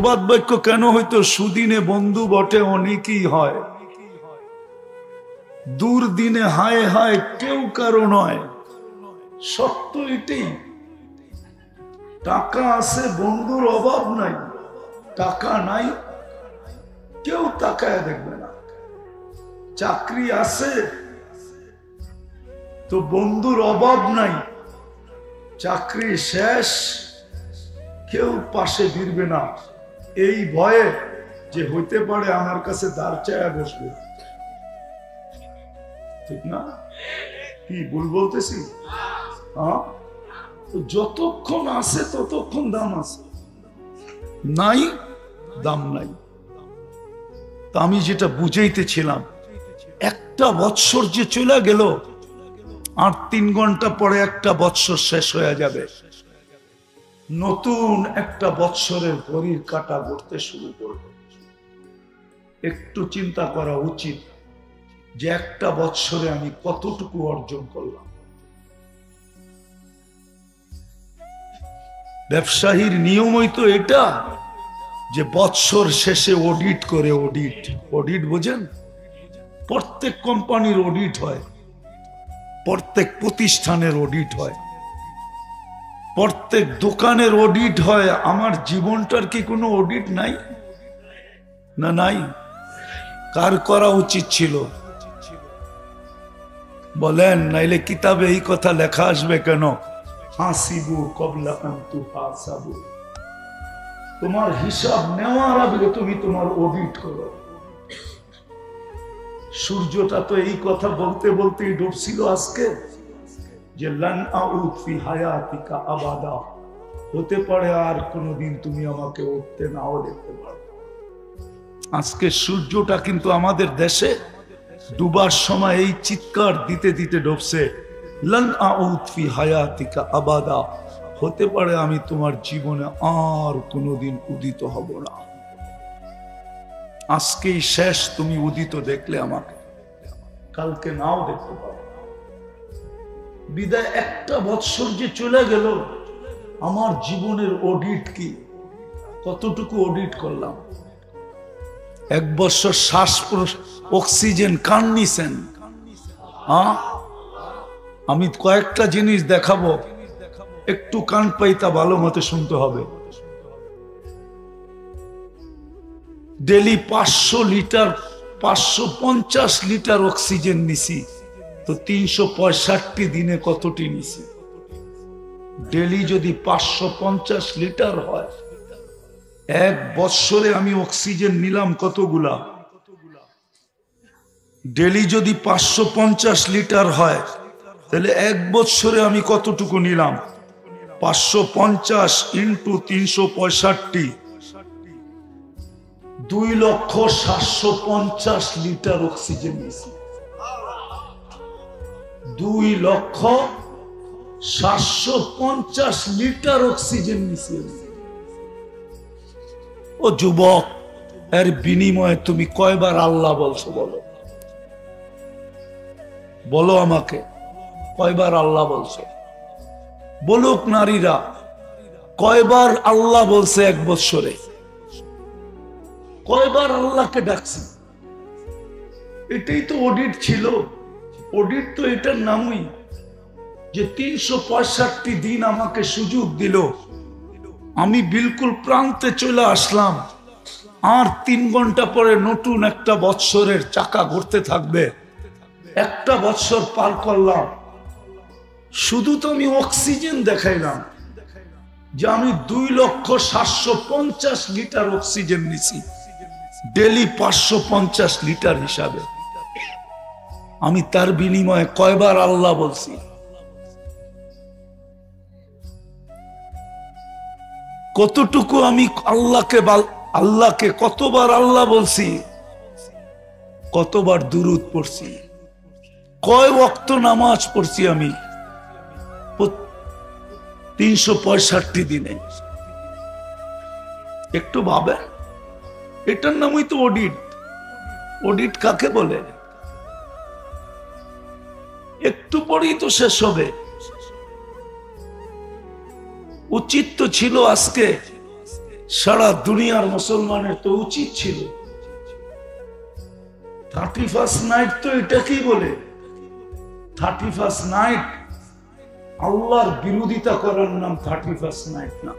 প্রবাদ বাক্য কেন হইতো? সুদিনে বন্ধু বটে অনেকই হয়, দুর্দিনে হায় হায় কেউ কারো নয়। সত্য এটাই। টাকা আছে, বন্ধুর অভাব নাই। টাকা নাই, কেউ তাকায় দেখবে না। চাকরি আছে তো বন্ধুর অভাব নাই। চাকরি শেষ, কেউ পাশে ফিরবে না, এই ভয়ে যে হইতে পারে আমার কাছে দাঁড় চায়া বসবে। ঠিক না? কি ভুল বলতেছি? হ্যাঁ, যতক্ষণ আছে ততক্ষণ দাম আছে, নাই দাম নাই। তা আমি যেটা বুঝাইতেছিলাম, একটা বৎসর যে চলে গেল, আর 3 ঘন্টা পরে একটা বৎসর শেষ হয়ে যাবে। নতুন একটা বৎসরের ঘড়ির কাঁটা ঘুরতে শুরু করবে। একটু চিন্তা করা উচিত যে একটা বৎসরে আমি কতটুকু অর্জন করলাম। ব্যবসায়ীর নিয়মই তো এটা যে বৎসর শেষে অডিট করে। অডিট, অডিট বোঝেন? প্রত্যেক কোম্পানির অডিট হয়, প্রত্যেক প্রতিষ্ঠানের অডিট হয়, প্রত্যেক দোকানের অডিট হয়। আমার জীবনটার কি কোনো অডিট নাই? না, নাই। কার করা উচিত ছিল বলেন? নাইলে কিতাবে এই কথা লেখা আসবে কেন? হাসিবু কবলা আন তুহাসাবু। তোমার হিসাব নেওয়ার আগে তুমি তোমার অডিট করো। সূর্যটা তো এই কথা বলতে বলতেই ডুবছিল আজকে, যে লান আউদ ফি হায়াতিকা আবাদা। হতে পারে আর কোনদিন তুমি আমাকে উঠতে নাও দেখতে পারো। আজকে সূর্যটা কিন্তু আমাদের দেশে ডুবার সময় এই চিৎকার দিতে দিতে ডুবছে, লান আউদ ফি হায়াতিকা আবাদা। হতে পারে আমি তোমার জীবনে আর কোনদিন উদিত হব না। আজকেই শেষ, তুমি উদিত দেখলে আমাকে, কালকে নাও দেখতে পাবো। বিদায় একটা বৎসর যে চলে গেল, আমার জীবনের অডিট কি? কতটুকু অডিট করলাম? 1 বছর শ্বাস অক্সিজেন কান নিছেন? আমি কয়েকটা জিনিস দেখাবো, একটু কান পাইতা ভালো মতো শুনতে হবে। ডেলি 500 লিটার 550 লিটার অক্সিজেন নিছি, তো 365 দিনে কতটি নিছি? ডেলি যদি 550 লিটার হয়, 1 বৎসরে আমি অক্সিজেন নিলাম কতগুলা? ডেলি যদি 550 লিটার হয়, তাহলে 1 বৎসরে আমি কতটুকু নিলাম? 550 ইন্টু 365, 2,750,000 লিটার অক্সিজেন নিছি। 2,750,000 লিটার অক্সিজেন নিছি। ও যুবক, এর বিনিময়ে তুমি কয়বার আল্লাহ বলছো? বলো, বলো আমাকে, কয়বার আল্লাহ বলছো? বলুক নারীরা, কয়বার আল্লাহ বলছে 1 বৎসরে? কয়বার আল্লাহকে ডাকছি? এটাই তো অডিট ছিল। অডিট তো এটার নামই, যে 365 দিন আমাকে সুযোগ দিল, আমি বিলকুল প্রান্তে চলে আসলাম, আর 3 ঘন্টা পরে নতুন একটা বৎসরের চাকা ঘুরতে থাকবে। একটা বৎসর পার করলাম, শুধু তো আমি অক্সিজেন দেখাইলাম যে আমি 2,750,000 লিটার অক্সিজেন নিছি, ডেলি 550 লিটার হিসাবে। আমি তার বিনিময়ে কয়বার আল্লাহ বলছি? কতটুকু আমি আল্লাহকে কতবার আল্লাহ বলছি? কতবার দুরূদ পড়ছি? কয় ওয়াক্ত নামাজ পড়ছি আমি 365 দিনে? একটু ভাবেন, এটার নামই তো অডিট। অডিট কাকে বলে? একটু পরেই তো শেষ হবে। উচিত তো ছিল আজকে সারা দুনিয়ার মুসলমানের তো উচিত ছিল 31st নাইট, তো এটা কি বলে 31st নাইট? আল্লাহর বিরোধিতা করার নাম 31st নাইট না,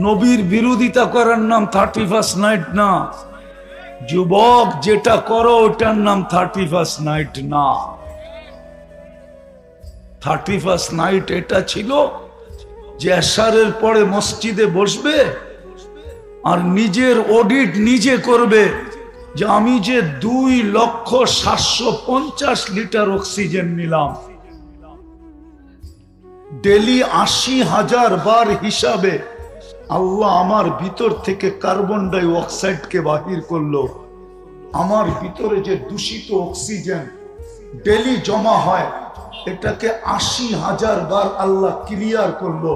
নবীর বিরোধিতা করার নাম 31st নাইট না। যুবক, যেটা করো ওটার নাম 31st নাইট না। 31st নাইট এটা ছিল যে এশারের পরে মসজিদে বসবে আর নিজের অডিট নিজে করবে যে আমি যে 2,750,000 লিটার অক্সিজেন নিলাম, ডেলি 80,000 বার হিসাবে আল্লাহ আমার ভিতর থেকে কার্বন ডাই অক্সাইডকে বাহির করলো। আমার ভিতরে যে দূষিত অক্সিজেন ডেলি জমা হয়, এটাকে 80,000 বার আল্লাহ ক্লিয়ার করলো।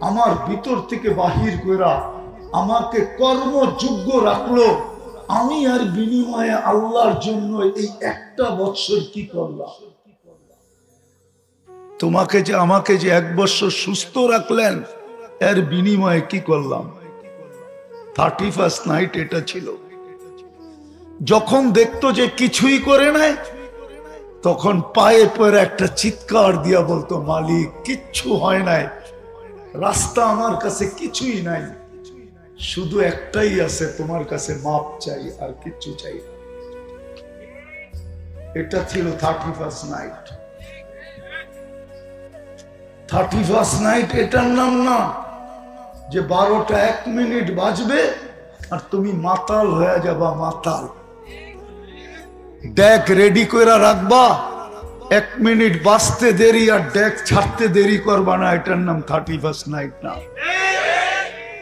আমার ভিতর থেকে বাহির করা আমাকে কর্মযোগ্য রাখলো। আমি আর বিনিময়ে আল্লাহর জন্য এই একটা বছর কি করলাম? তোমাকে যে আমাকে যে 1 বছর সুস্থ রাখলেন, এর বিনিময়ে কি করলাম? 31st নাইট এটা ছিল। যখন দেখতো যে কিছুই করে নাই, তখন পায়ে পরে একটা চিৎকার দিয়া বলতো, মালিক কিচ্ছু হয় নাই, রাস্তা আমার কাছে কিছুই নাই, শুধু একটাই আছে, তোমার কাছে মাপ চাই, আর কিচ্ছু চাই না। এটা ছিল 31st নাইট। 31st নাইট এটার নাম না যে 12টা 1 মিনিট বাজবে আর তুমি মাতাল হয়ে যাবা। মাতাল ডেক রেডি করে রাখবা, 1 মিনিট বাজতে দেরি আর ডেক ছাড়তে দেরি করবা না, এটার নাম 31st নাইট না।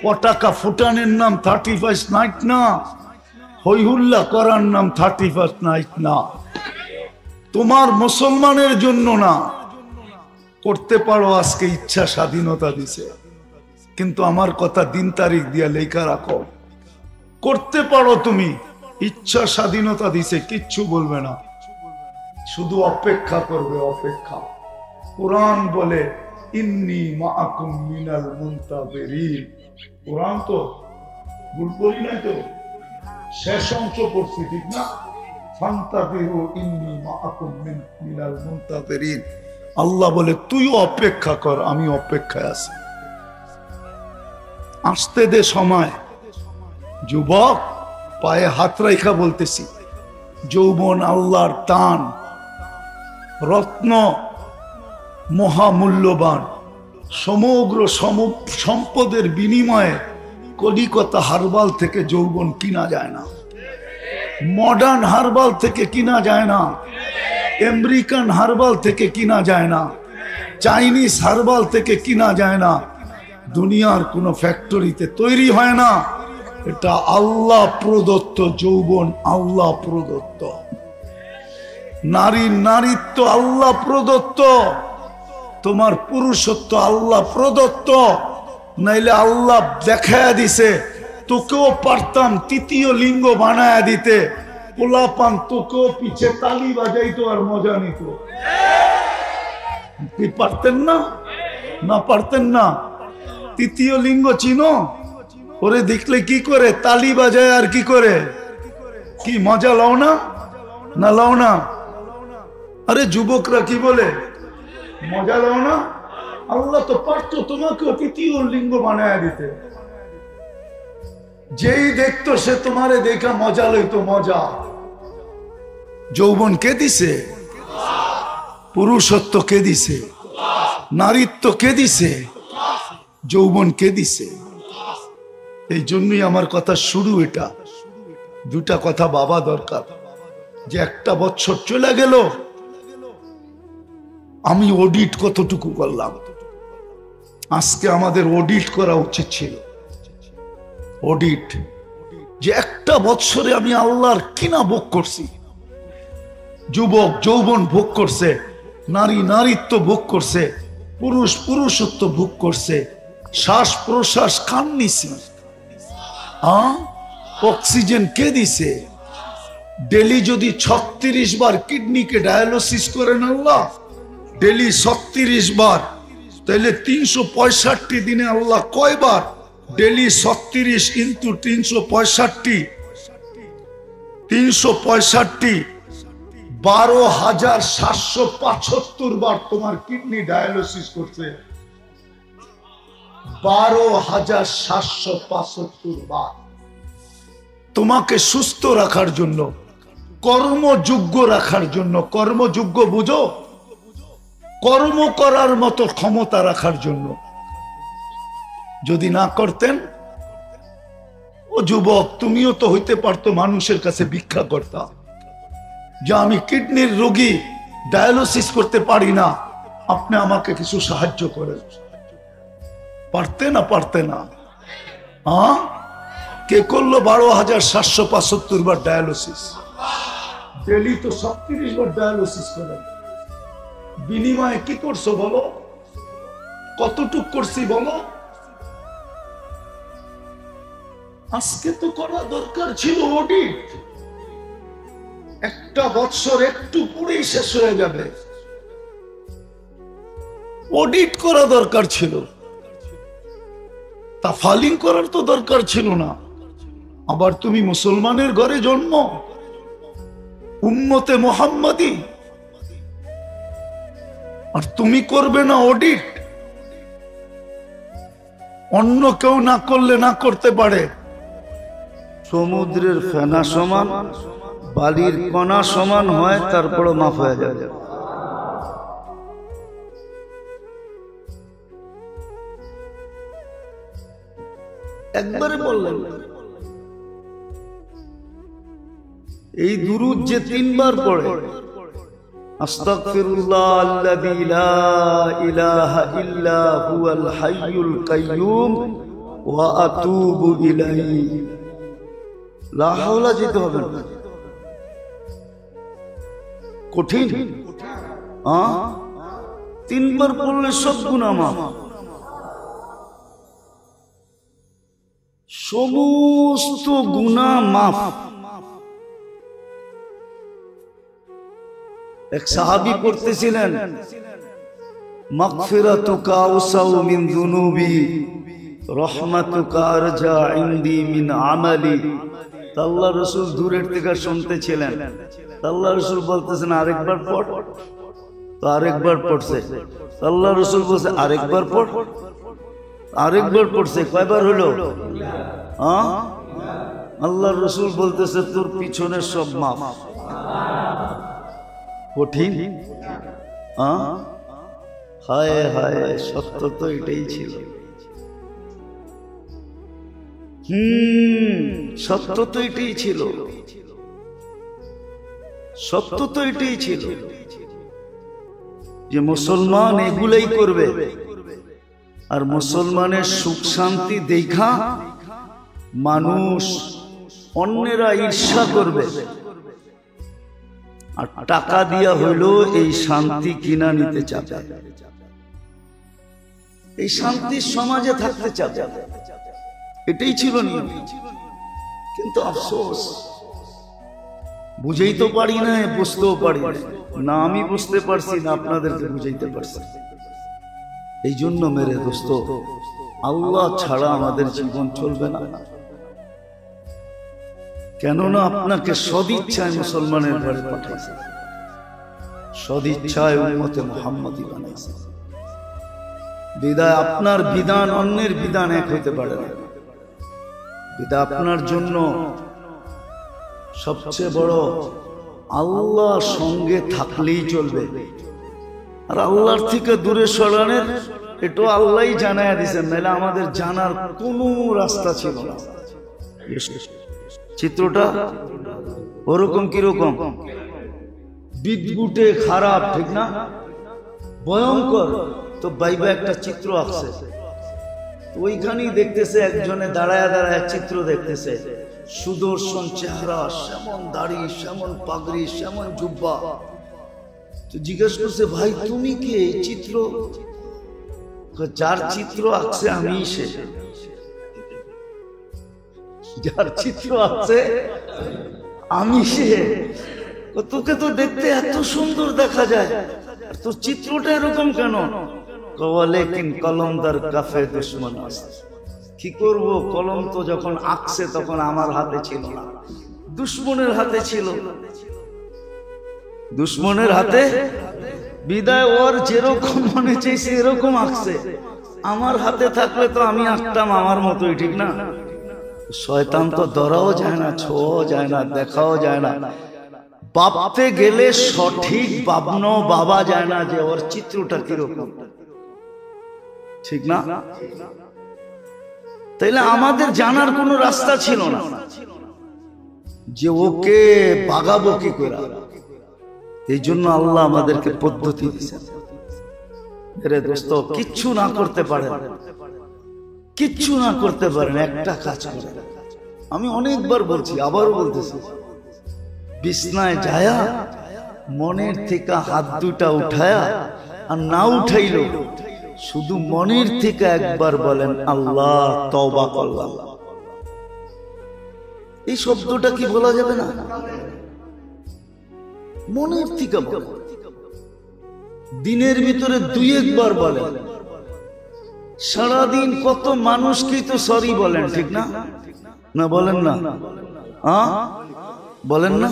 পটাকা ফুটানের নাম 31st নাইট না। হই হুল্লা করার নাম 31st নাইট না। তোমার মুসলমানের জন্য না। করতে পারো, আজকে ইচ্ছা স্বাধীনতা দিছে, কিন্তু আমার কথা দিন তারিখ দিয়া লেখা রাখো। করতে পারো, তুমি ইচ্ছা স্বাধীনতা দিছে, কিচ্ছু বলবে না, শুধু অপেক্ষা করবে, অপেক্ষা। কোরআন বলে ইন্নী মাআকুম মিনাল মুনতাযিরিন। কোরআন তো ভুল বলি নাই তো, শেষ অংশ পড়ছি, ঠিক না? ফান্তাযিরু ইন্নী মাআকুম মিনাল মুনতাযিরিন। আল্লাহ বলে তুইও অপেক্ষা কর, আমি অপেক্ষায় আছি, আসতে দে সময়। যুবক, পায়ে হাত রাখা বলতেছি, যৌবন আল্লাহর দান, রত্ন, মহামূল্যবান। সমগ্র সম্পদের বিনিময়ে কলিকাতা হারবাল থেকে যৌবন কিনা যায় না, মডার্ন হারবাল থেকে কিনা যায় না, আমেরিকান হারবাল থেকে কিনা যায় না, চাইনিজ হারবাল থেকে কিনা যায় না, দুনিয়ার কোন ফ্যাক্টরিতে তৈরি হয় না। এটা আল্লাহ প্রদত্ত যৌবন, আল্লাহ প্রদত্ত। নারীর নারীত্ব আল্লাহ প্রদত্ত, তোমার পুরুষত্ব আল্লাহ প্রদত্ত। নাইলে আল্লাহ দেখায়া দিছে, তোকেও পারতাম 3য় লিঙ্গ বানায়া দিতে, পোলাপান তোকেও পিছে তালি বাজাইতো আর মজা নিত। পারতেন না? না পারতেন না? 3য় লিঙ্গ চিনো? ওরে দেখলে কি করে তালি বাজায় আর কি করে, কি মজা লাও না? না লাও না? আরে যুবকরা কি বলে, মজা লাও না? আল্লাহ তো পারতো তোমাকেও 3য় লিঙ্গ বানায় দিতে। যেই দেখতো সে তোমারে দেখা মজা লইতো, মজা। যৌবন কে দিছে? পুরুষত্ব কে দিছে? নারীত্ব কে দিছে? যৌবন কে দিছে? এই জন্যই আমার কথা শুরু। এটা 2টা কথা ভাবা দরকার, যে 1 বছর চলে গেল, আমি অডিট কতটুকু করলাম। আজকে আমাদের অডিট করা উচিত ছিল। অডিট, যে 1 বছরে আমি আল্লাহর কিনা ভোগ করছি। যুবক যৌবন ভোগ করছে, নারী নারীত্ব ভোগ করছে, পুরুষ পুরুষত্ব ভোগ করছে, শ্বাস প্রশ্বাস কান নিছি। অক্সিজেন কে দিছে? ডেলি যদি 36 বার কিডনিকে ডায়ালিসিস করেন আল্লাহ, ডেলি 36 বার, তাহলে 365 দিনে আল্লাহ কয়বার? ডেলি 36 ইন্টু 365, 12,775 বার তোমার কিডনি ডায়ালিসিস করছে। 12,775 বার তোমাকে সুস্থ রাখার জন্য, কর্মযোগ্য রাখার জন্য। কর্মযোগ্য বুঝো? কর্ম করার মতো ক্ষমতা রাখার জন্য। যদি না করতেন, ও যুবক, তুমিও তো হইতে পারতো মানুষের কাছে ভিক্ষা করতা, যে আমি কিডনির রোগী, ডায়ালিসিস করতে পারি না, আপনি আমাকে কিছু সাহায্য করেন। পারতে না? পারতে না? হ্যাঁ, কে করলো 12,775 বার ডায়ালিসিস? ডেলি তো 36 বার ডায়ালিসিস করেন। বিনিময়ে কি করছো বলো? কতটুক করছি বলো? আজকে তো করা দরকার ছিল অডিট। একটা বছর একটু পরেই শেষ হয়ে যাবে। অডিট করা দরকার ছিল, তাফালিং করার তো দরকার ছিল না। আবার তুমি মুসলমানের ঘরে জন্ম, উম্মতে মুহাম্মাদি, আর তুমি করবে না অডিট? অন্য কেউ না করলে না করতে পারে। সমুদ্রের ফেনা সমান, বালির কণা সমান হয়, তারপরে মাফ হয়ে যাবে। একবারে বললেন। এই দুরূদ যে 3 বার পড়ে, আস্তাগফিরুল্লাহ আল্লাযী লা ইলাহা ইল্লা হুয়াল হাইয়ুল কাইয়্যুম ওয়া আতুবু ইলাইহি, লা হাওলা যেতে হবে না। কঠিন? 3 বার পড়লে সব গুনাহ মাফ। সমস্ত গুনাহ মাফ। এক সাহাবী পড়তেছিলেন, মাগফিরাতুকা আওসাউ মিন যুনুবি, রহমাতুকা আরজা ইনদি মিন আমালি। আল্লাহর রাসূল দূরের থেকে শুনতেছিলেন। আল্লাহর রাসূল বলতেছেন, আরেকবার পড়। তো আরেকবার পড়ছে। আল্লাহর রাসূল বলছে, আরেকবার পড়। আরেকবার পড়ছে। কয়বার হলো? আল্লাহর রাসূল বলতেছে, তোর পিছনের সব মাফ। কঠিন? হায় হায়, সত্য তো এটাই ছিল। সত্য তো এটাই ছিল। সত্য তো এটাই ছিল যে মুসলমান এগুলাই করবে, আর মুসলমানের সুখ শান্তি দেখা মানুষ, অন্যেরা ঈর্ষা করবে, আর টাকা দিয়া হইল এই শান্তি কিনা নিতে চাবে, এই শান্তির সমাজে থাকতে চাবে। এটাই ছিল নিয়ম। কিন্তু আফসোস, বুঝেই তো পারি না, বুঝতেও পারি না। আমি বুঝতে পারছি না, আপনাদেরকে বুঝাইতে পারছি। এই জন্য মেরে দোস্ত, আল্লাহ ছাড়া আমাদের জীবন চলবে না। কেননা আপনাকে সদিচ্ছায় মুসলমানের ঘরে পাঠাইছে, সদিচ্ছায় উম্মতে মুহাম্মাদি বানাইছে। বিদায় আপনার বিধান অন্যের বিধান এক হইতে পারে না। বিদায় আপনার জন্য সবচেয়ে বড় আল্লাহ সঙ্গে থাকলেই চলবে। আর আল্লাহর থেকে দূরে সরানোর এটা আল্লাহই জানায়া দিয়েছেন, নাহলে আমাদের জানার কোনো রাস্তা ছিল না। চিত্রটা ওরকম কিরকম? বিদ্যুটে খারাপ, ঠিক না? ভয়ঙ্কর। তো বাইবা একটা চিত্র আঁকছে, ওইখানেই দেখতেছে একজনে দাঁড়ায় দাঁড়ায় চিত্র দেখতেছে। সুদর্শন চেহারা, সেমন দাড়ি, সেমন পাগড়ি, সেমন জুব্বা। তো জিজ্ঞেস করছে, ভাই তুমি কি এই চিত্র? যার চিত্র আঁকছে আমি সে। যার চিত্র আছে আমি সে। তোকে তো দেখতে এত সুন্দর দেখা যায়, তোর চিত্রটা এরকম কেন? লেকিন কলমদার কাফে দুশ্মন আছে। কি করব, কলম তো যখন আঁকছে তখন আমার হাতে ছিল না, দুশ্মনের হাতে ছিল। দুশ্মনের হাতে বিদায়, ওর যেরকম মনে চাইছে এরকম আঁকছে। আমার হাতে থাকলে তো আমি আঁকতাম আমার মতোই, ঠিক না? শয়তান তো ধরাও যায় না, ছোঁয়াও যায় না, দেখাও যায় না। ভাবতে গেলে সঠিক ভাবনো বাবা যায় না যে ওর চিত্রটা কিরকম, ঠিক না? তাইলে আমাদের জানার কোনো রাস্তা ছিল না যে ওকে ভাগাবো কি করে। এই জন্য আল্লাহ আমাদেরকে পদ্ধতি দিয়েছেন। রে দোস্ত, কিচ্ছু না করতে পারেন, কিচ্ছু না করতে পারেন, একটা কাজ করেন। আমি অনেকবার বলছি, আবারও বলতেছি, বিছনায় যায়া মনের থেকে হাত দুটা উঠায়া, আর না উঠাইল শুধু মনের থেকে একবার বলেন আল্লাহ তওবা করলাম। এই শব্দটা কি বলা যাবে না? মনের থেকে বলেন, দিনের ভিতরে দুই একবার বলেন। সারাদিন কত মানুষকেই তো সরি বলেন, ঠিক না? না বলেন না? বলেন না?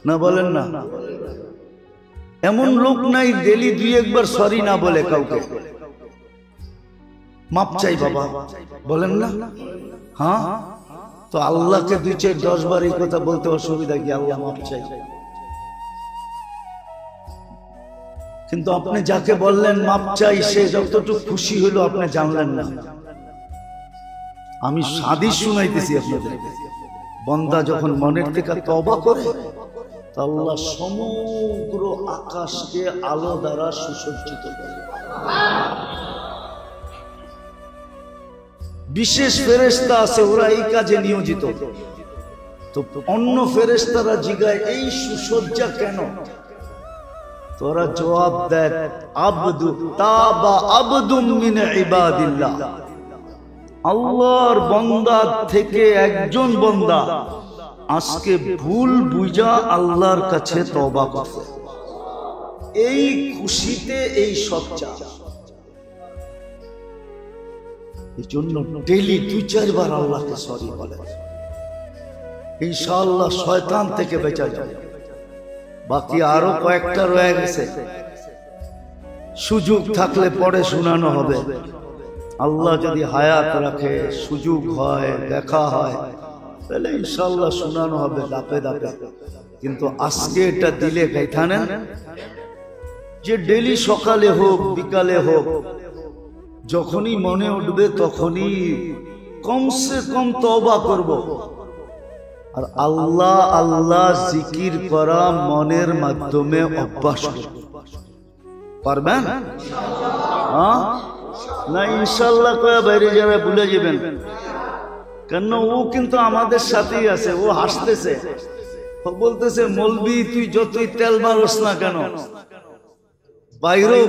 না বলেন না? এমন লোক নাই ডেলি দুই একবার সরি না বলে কাউকে। মাপ চাই বাবা, বলেন না? হ্যাঁ, তো আল্লাহকে 2, 4, 10 বার এই কথা বলতে অসুবিধা কি? আল্লাহ মাপ চাই। কিন্তু আপনি যাকে বললেন মাপ চাই, সে যতটুকু খুশি হইল আপনি জানলেন না। আমি হাদিস শুনাইতেছি আপনাদের। বান্দা যখন মনের থেকে তওবা করে, আল্লাহ সমগ্র আকাশকে আলো দ্বারা সুসজ্জিত করে। বিশেষ ফেরেশতা আছে, ওরা এই কাজে নিয়োজিত। তো অন্য ফেরেশতারা জিগায় এই সুসজ্জা কেন? তোরা জবাব দেয় আবদু তাবা আবদুম মিন ইবাদিল্লাহ, আল্লাহর বান্দা থেকে একজন বান্দা আজকে ভুল বুঝা আল্লাহর কাছে তওবা করছে। এই খুশিতে এই সচ্চা। এই জন্য ডেইলি 2-4 বার আল্লাহকে সরি বলে, ইনশাআল্লাহ শয়তান থেকে বেঁচে যাবে। বাকি আরো কয়েকটা রয়ে গেছে, সুযোগ থাকলে পরে শোনানো হবে। আল্লাহ যদি হায়াত রাখে, সুযোগ হয়, দেখা হয়, তাহলে ইনশাআল্লাহ শোনানো হবে ধাপে ধাপে। কিন্তু আজকে এটা দিলে গাইথানেন যে ডেলি সকালে হোক বিকালে হোক, যখনই মনে উঠবে তখনই কমসে কম তওবা করব। আর আল্লাহ আল্লাহ জিকির করা মনের মাধ্যমে অভ্যাস করব। পারবেন? হ্যাঁ না? ইনশাআল্লাহ কয়া বাইরে যারা ভুলে যাবেন, কেন ও কিন্তু আমাদের সাথেই আছে। ও হাসতেছে, ও বলতেছে মৌলবি তুই যতই তেল মারস না কেন বাইরে,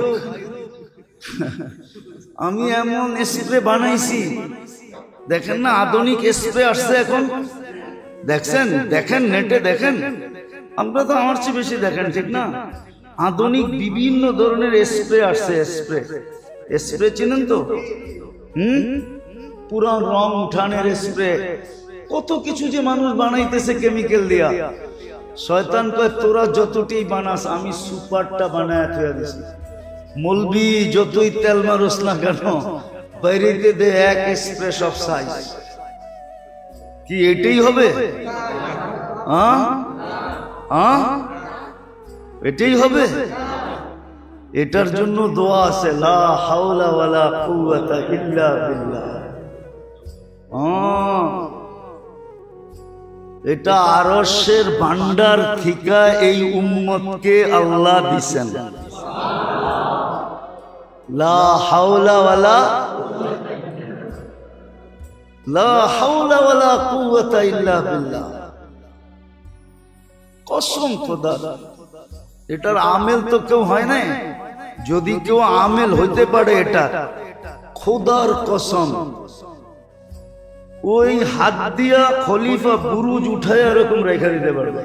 আমি এমন স্প্রে বানাইছি, দেখেন না আধুনিক স্প্রে আসছে এখন, দেখছেন? দেখেন নেটে, দেখেন। আপনারা তো আমার চেয়ে বেশি দেখেন, ঠিক না? আধুনিক বিভিন্ন ধরনের স্প্রে আসছে। স্প্রে চিনেন তো? পুরা রং উঠানের স্প্রে, কত কিছু যে মানুষ বানাইতেছে কেমিক্যাল দিয়া। শয়তান কয় তোরা যতটি বানাস আমি সুপারটা বানায় থুয়া দিছি। মৌলবি যতই তেল মারস না কেন বাইরেতে দে এক স্প্রে সব সাইজ। কি এটাই হবে? এটাই হবে? এটার জন্য দোয়া আছে, লা হাওলা ওয়ালা কুওয়াতা ইল্লা বিল্লাহ। এটা আরশের ভান্ডার থেকে এই উম্মতকে আল্লাহ দিছেন। লা হাওলা ওয়ালা কুওয়াতা ইল্লা বিল্লাহ। কসম খোদা, এটার আমেল তো কেউ হয় নাই। যদি কেউ আমেল হইতে পারে এটা, খোদার কসম, ওই হাত দিয়া খলিফা বুরুজ উঠায় এরকম রেখা দিতে পারবে।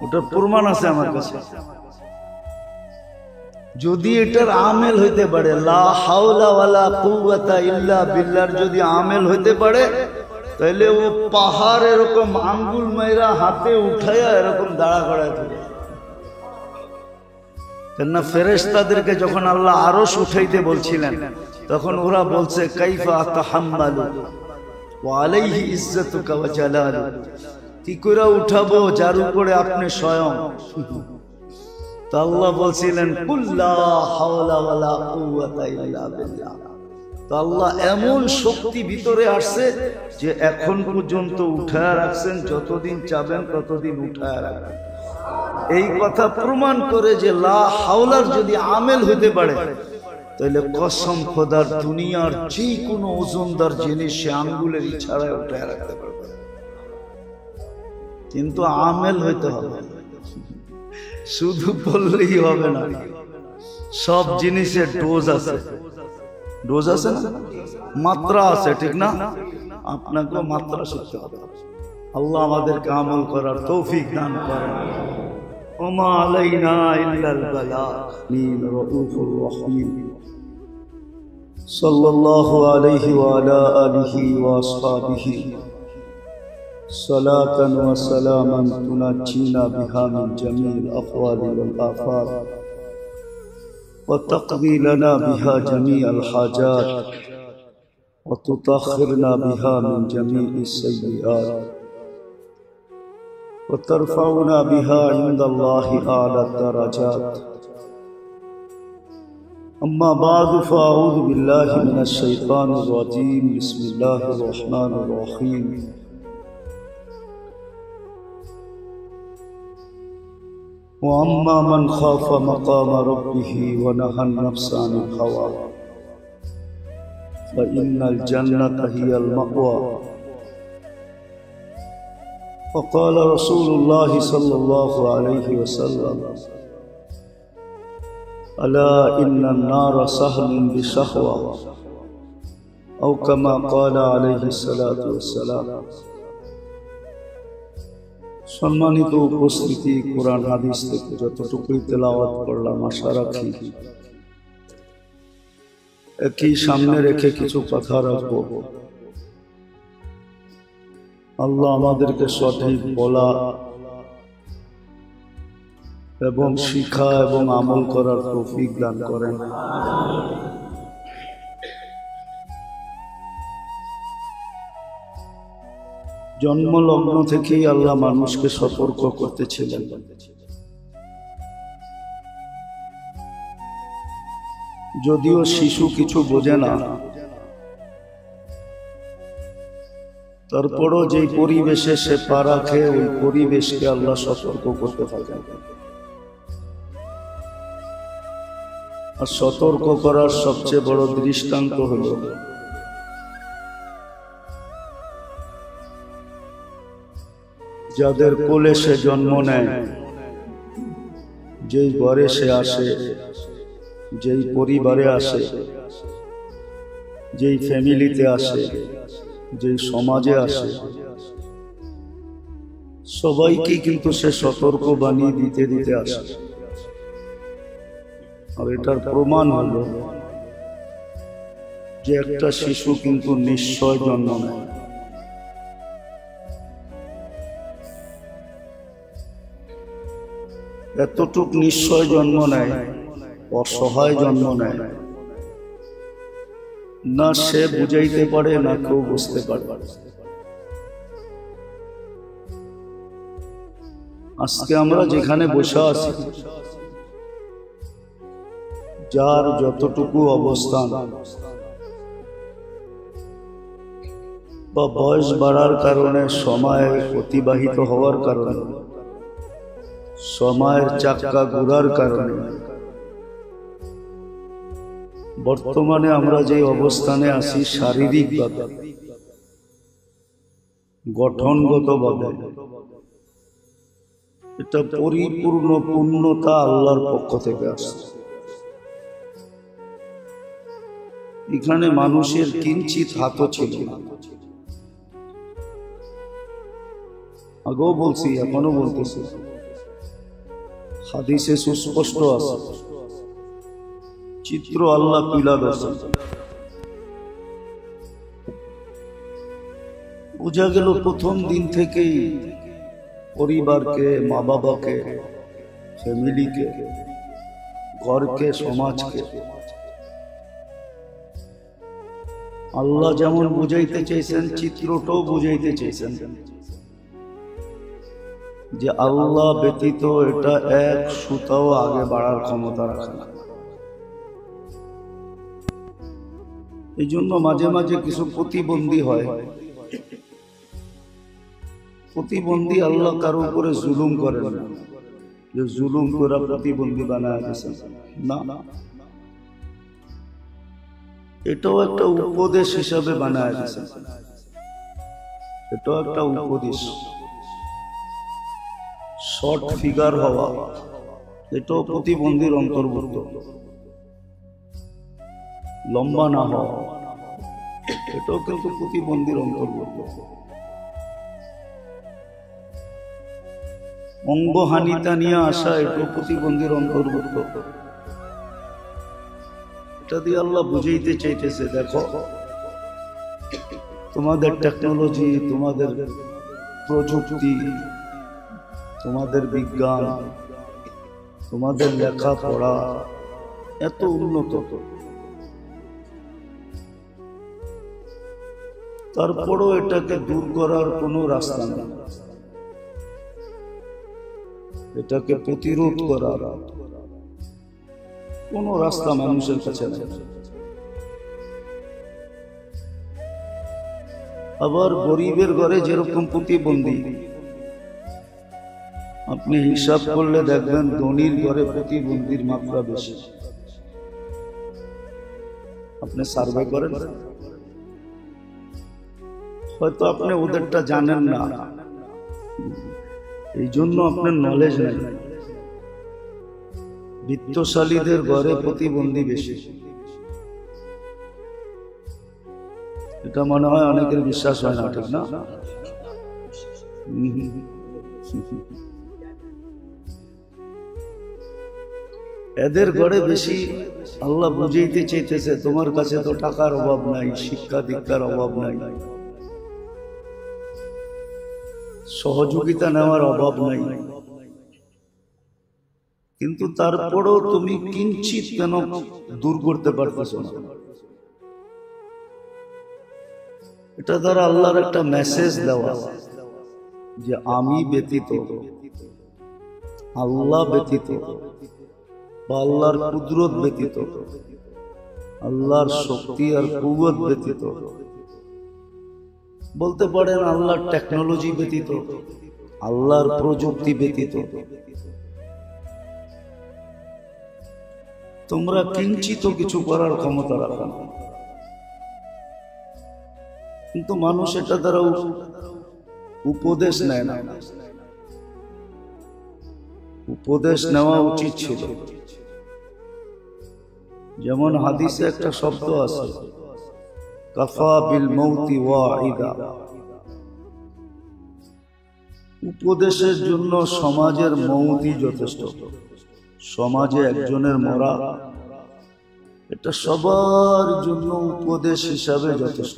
ওটার প্রমাণ আছে আমার কাছে। যদি এটার আমেল হইতে পারে, লা হাওলা ওয়ালা কুওয়াতা ইল্লা বিল্লাহর যদি আমেল হইতে পারে, তাহলে ও পাহাড় এরকম আঙ্গুল মাইরা হাতে উঠাইয়া এরকম দাঁড়া করায় থাকে। কেননা ফেরেশতাদেরকে যখন আল্লাহ আরশ উঠাইতে বলছিলেন, তখন ওরা বলছে কাইফা আতাহাম্মালু ওয়া আলাইহি ইজ্জাতুকা ওয়া জালালু, কি করে উঠাবো যার উপরে আপনি স্বয়ং। তো আল্লাহ বলছিলেন কুল্লা হাওলা ওয়ালা কুওয়াতা ইল্লা বিল্লাহ। তো আল্লাহ এমন শক্তি ভিতরে আসছে যে এখন পর্যন্ত উঠায় রাখছেন, যতদিন চাবেন ততদিন উঠায় রাখবেন। এই কথা প্রমাণ করে যে লা হাওলার যদি আমেল হতে পারে, তাহলে কসম খোদার দুনিয়ার যে কোনো ওজনদার জিনিস সে আঙ্গুলের ইশারায় উঠায় রাখতে পারবে। কিন্তু আমেল হইতে হবে, শুধু বললেই হবে না। সব জিনিসের ডোজ আছে, ডোজ আছে না, মাত্রা আছে, ঠিক না? আপনাকে মাত্রা শিখতে হবে। আল্লাহ আমাদেরকে আমল করার তৌফিক দান করেন। ওমা আলাইনা ইল্লাল বালাগ। মিন রাউফুর রহিম সাল্লাল্লাহু আলাইহি ওয়া আলা আলিহি ওয়া আসহাবিহি সালাতান ওয়া সালামান তুনাজ্জিনা বিহা মিন জামিল আফওয়ালি ওয়াল আফাত ওয়া তাকদি লানা বিহা জামিআল হাজাত ওয়া তুতাখিরনা বিহা মিন জামিইস সাইয়্যাত ওয়া তারফাউনা বিহা ইনদাল্লাহি আ'লা দারাজাত। أما بعد فأعوذ بالله من الشيطان الرجيم. بسم الله الرحمن الرحيم. وأما من خاف مقام ربه ونهى النفس عن الهوى فإن الجنة هي المأوى. وقال رسول الله صلى الله عليه وسلم ألا إن النار سهل بشهوة أو كما قال عليه الصلاة والسلام. সম্মানিত উপস্থিতি, কোরআন হাদিস থেকে যতটুকুই তেলাওয়াত করলাম, আশা রাখি একই সামনে রেখে কিছু কথা রাখবো। আল্লাহ আমাদেরকে সঠিক বলা এবং শিক্ষা এবং আমল করার তৌফিক দান করেন। জন্মলগ্ন থেকেই আল্লাহ মানুষকে সতর্ক করতেছিলেন। যদিও শিশু কিছু বোঝে না, তারপরও যেই পরিবেশে সে পা রাখে, ওই পরিবেশকে আল্লাহ সতর্ক করতে থাকেন। আর সতর্ক করার সবচেয়ে বড় দৃষ্টান্ত হল যাদের কোলে সে জন্ম নেয়, যেই ঘরে সে আসে, যেই পরিবারে আসে, যেই ফ্যামিলিতে আসে, যেই সমাজে আসে, সবাইকে কিন্তু সে সতর্ক বানিয়ে দিতে দিতে আসে। আর এটার প্রমাণ হলো যে একটা শিশু কিন্তু নিশ্চয় জন্ম নেয়। এতটুক নিশ্চয় জন্ম নেয়, অসহায় জন্ম নেয় না, সে বুঝাইতে পারে না কেউ বুঝতে পারে। আজকে আমরা যেখানে বসে আছি, যার যতটুকু অবস্থান বা বয়স বাড়ার কারণে, সময় অতিবাহিত হওয়ার কারণে, সময়ের চাক্কা ঘোরার কারণে বর্তমানে আমরা যে অবস্থানে আছি, শারীরিকভাবে, গঠনগতভাবে, এটা পরিপূর্ণ পূর্ণতা আল্লাহর পক্ষ থেকে আসে। এখানে মানুষের কিঞ্চিত হাতও ছিল না। আগেও বলছি, এখনো বলতেছি, হাদিসে সুস্পষ্ট আছে চিত্র আল্লাহ তুলে ধরছেন। বোঝা গেল প্রথম দিন থেকেই পরিবারকে, মা বাবাকে, ফ্যামিলিকে, ঘরকে, সমাজকে আল্লাহ যেমন বুঝাইতে চেয়েছেন, চিত্রটাও বুঝাইতে চেয়েছেন যে আল্লাহ ব্যতীত এটা এক সুতাও আগে বাড়ার ক্ষমতা রাখে না। এই জন্য মাঝে মাঝে কিছু প্রতিবন্ধী হয়। প্রতিবন্ধী আল্লাহ কারো উপরে জুলুম করেন না, যে জুলুম করে প্রতিবন্ধী বানায় দিয়েছেন না, এটাও একটা উপদেশ হিসাবে বানায় দিয়েছেন। এটাও একটা উপদেশ। শর্ট ফিগার হওয়া এটাও প্রতিবন্ধীর অন্তর্ভুক্ত। লম্বা না হওয়া এটাও কিন্তু প্রতিবন্ধীর অন্তর্ভুক্ত। অঙ্গহানিতা নিয়ে আসা এটাও প্রতিবন্ধীর অন্তর্ভুক্ত। এটা দিয়ে আল্লাহ বুঝাইতে চাইতেছে, দেখো তোমাদের টেকনোলজি, তোমাদের প্রযুক্তি, তোমাদের বিজ্ঞান, তোমাদের লেখাপড়া এত উন্নত, তারপরও এটাকে দূর করার কোনো রাস্তা নেই। এটাকে প্রতিরোধ করার কোনো রাস্তা মানুষের কাছে নেই। আবার গরিবের ঘরে যেরকম প্রতিবন্ধী, আপনি হিসাব করলে দেখবেন ধনীর ঘরে প্রতিবন্ধীর মাত্রা বেশি। আপনি সার্ভে করেন, হয়তো আপনি ওদেরটা জানেন না, এই জন্য আপনার নলেজ নেই। বিত্তশালীদের ঘরে প্রতিবন্ধী বেশি। এটা মনে হয় অনেকের বিশ্বাস হয় না, ঠিক না? এদের ঘরে বেশি। আল্লাহ বুঝাইতে চাইতেছে, তোমার কাছে তো টাকার অভাব নাই, শিক্ষা দীক্ষার অভাব নাই, সহযোগিতা নেওয়ার অভাব নাই, কিন্তু তারপরেও তুমি কিঞ্চিত কেন দূর করতে পারতেছো না? এটা দ্বারা আল্লাহর একটা মেসেজ দেওয়া যে আমি ব্যতীত, আল্লাহ ব্যতীত বা আল্লাহর কুদরত ব্যতীত, আল্লাহর শক্তি আর কুওয়াত ব্যতীত, বলতে পারেন আল্লাহর টেকনোলজি ব্যতীত, আল্লাহর প্রযুক্তি ব্যতীত তোমরা কিঞ্চিত কিছু করার ক্ষমতা রাখো না। কিন্তু মানুষ এটা দ্বারা উপদেশ নেয় না। উপদেশ নেওয়া উচিত ছিল। যেমন হাদিসে একটা শব্দ আছে, কাফা বিল মৌতি ওয়াইদা। উপদেশের জন্য সমাজের মৌতই যথেষ্ট। সমাজে একজনের মরা এটা সবার জন্য উপদেশ হিসাবে যথেষ্ট।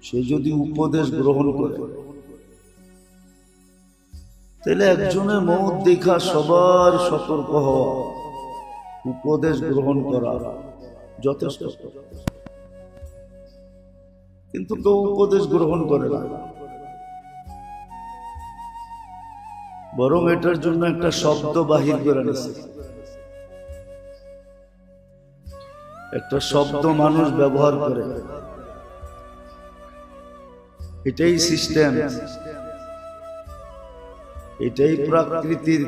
সে যদি উপদেশ গ্রহণ করে, তাহলে একজনের মৌত দেখা সবার সতর্ক হওয়া, উপদেশ গ্রহণ করা যথেষ্ট। কিন্তু কেউ উপদেশ গ্রহণ করে না, বরং এটার জন্য একটা শব্দ বাহির করে নিছে। একটা শব্দ মানুষ ব্যবহার করে, এটাই সিস্টেম, এটাই প্রকৃতির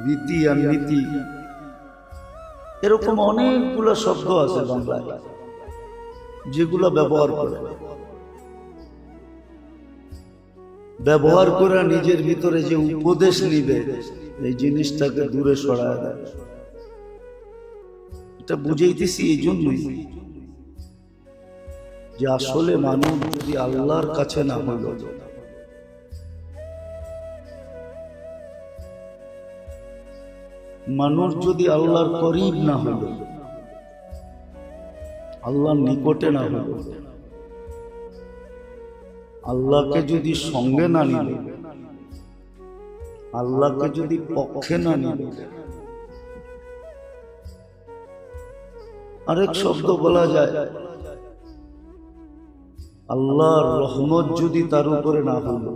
রীতি আর নীতি। এরকম অনেকগুলো শব্দ আছে বাংলায় যেগুলো ব্যবহার করে নিজের ভিতরে যে উপদেশ নিবে এই জিনিসটাকে দূরে সরায় দেয়। এটা বুঝাইতেছি এই জন্যই যে আসলে মানুষ যদি আল্লাহর কাছে না হইল, মানুষ যদি আল্লাহর করিব না হইল, আল্লাহর নিকটে না হলো, আল্লাহকে যদি সঙ্গে না নিল, আল্লাহকে যদি পক্ষে না নিল, আরেক শব্দ বলা যায় আল্লাহর রহমত যদি তার উপরে না হলো,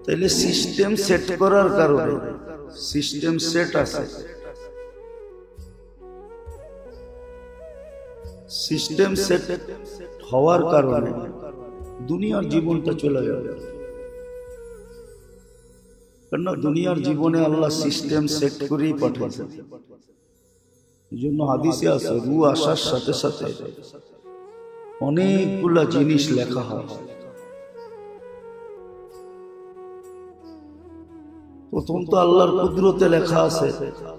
তাহলে সিস্টেম সেট করার কারণে, সিস্টেম সেট আছে, সিস্টেম সেট হওয়ার কারণে দুনিয়ার জীবনটা চলে যাবে। কেন দুনিয়ার জীবনে আল্লাহ সিস্টেম সেট করেই পাঠিয়েছেন। এই জন্য হাদিসে আছে রূহ আসার সাথে সাথে অনেকগুলা জিনিস লেখা হয়। প্রথম তো আল্লাহর কুদরতে লেখা আছে,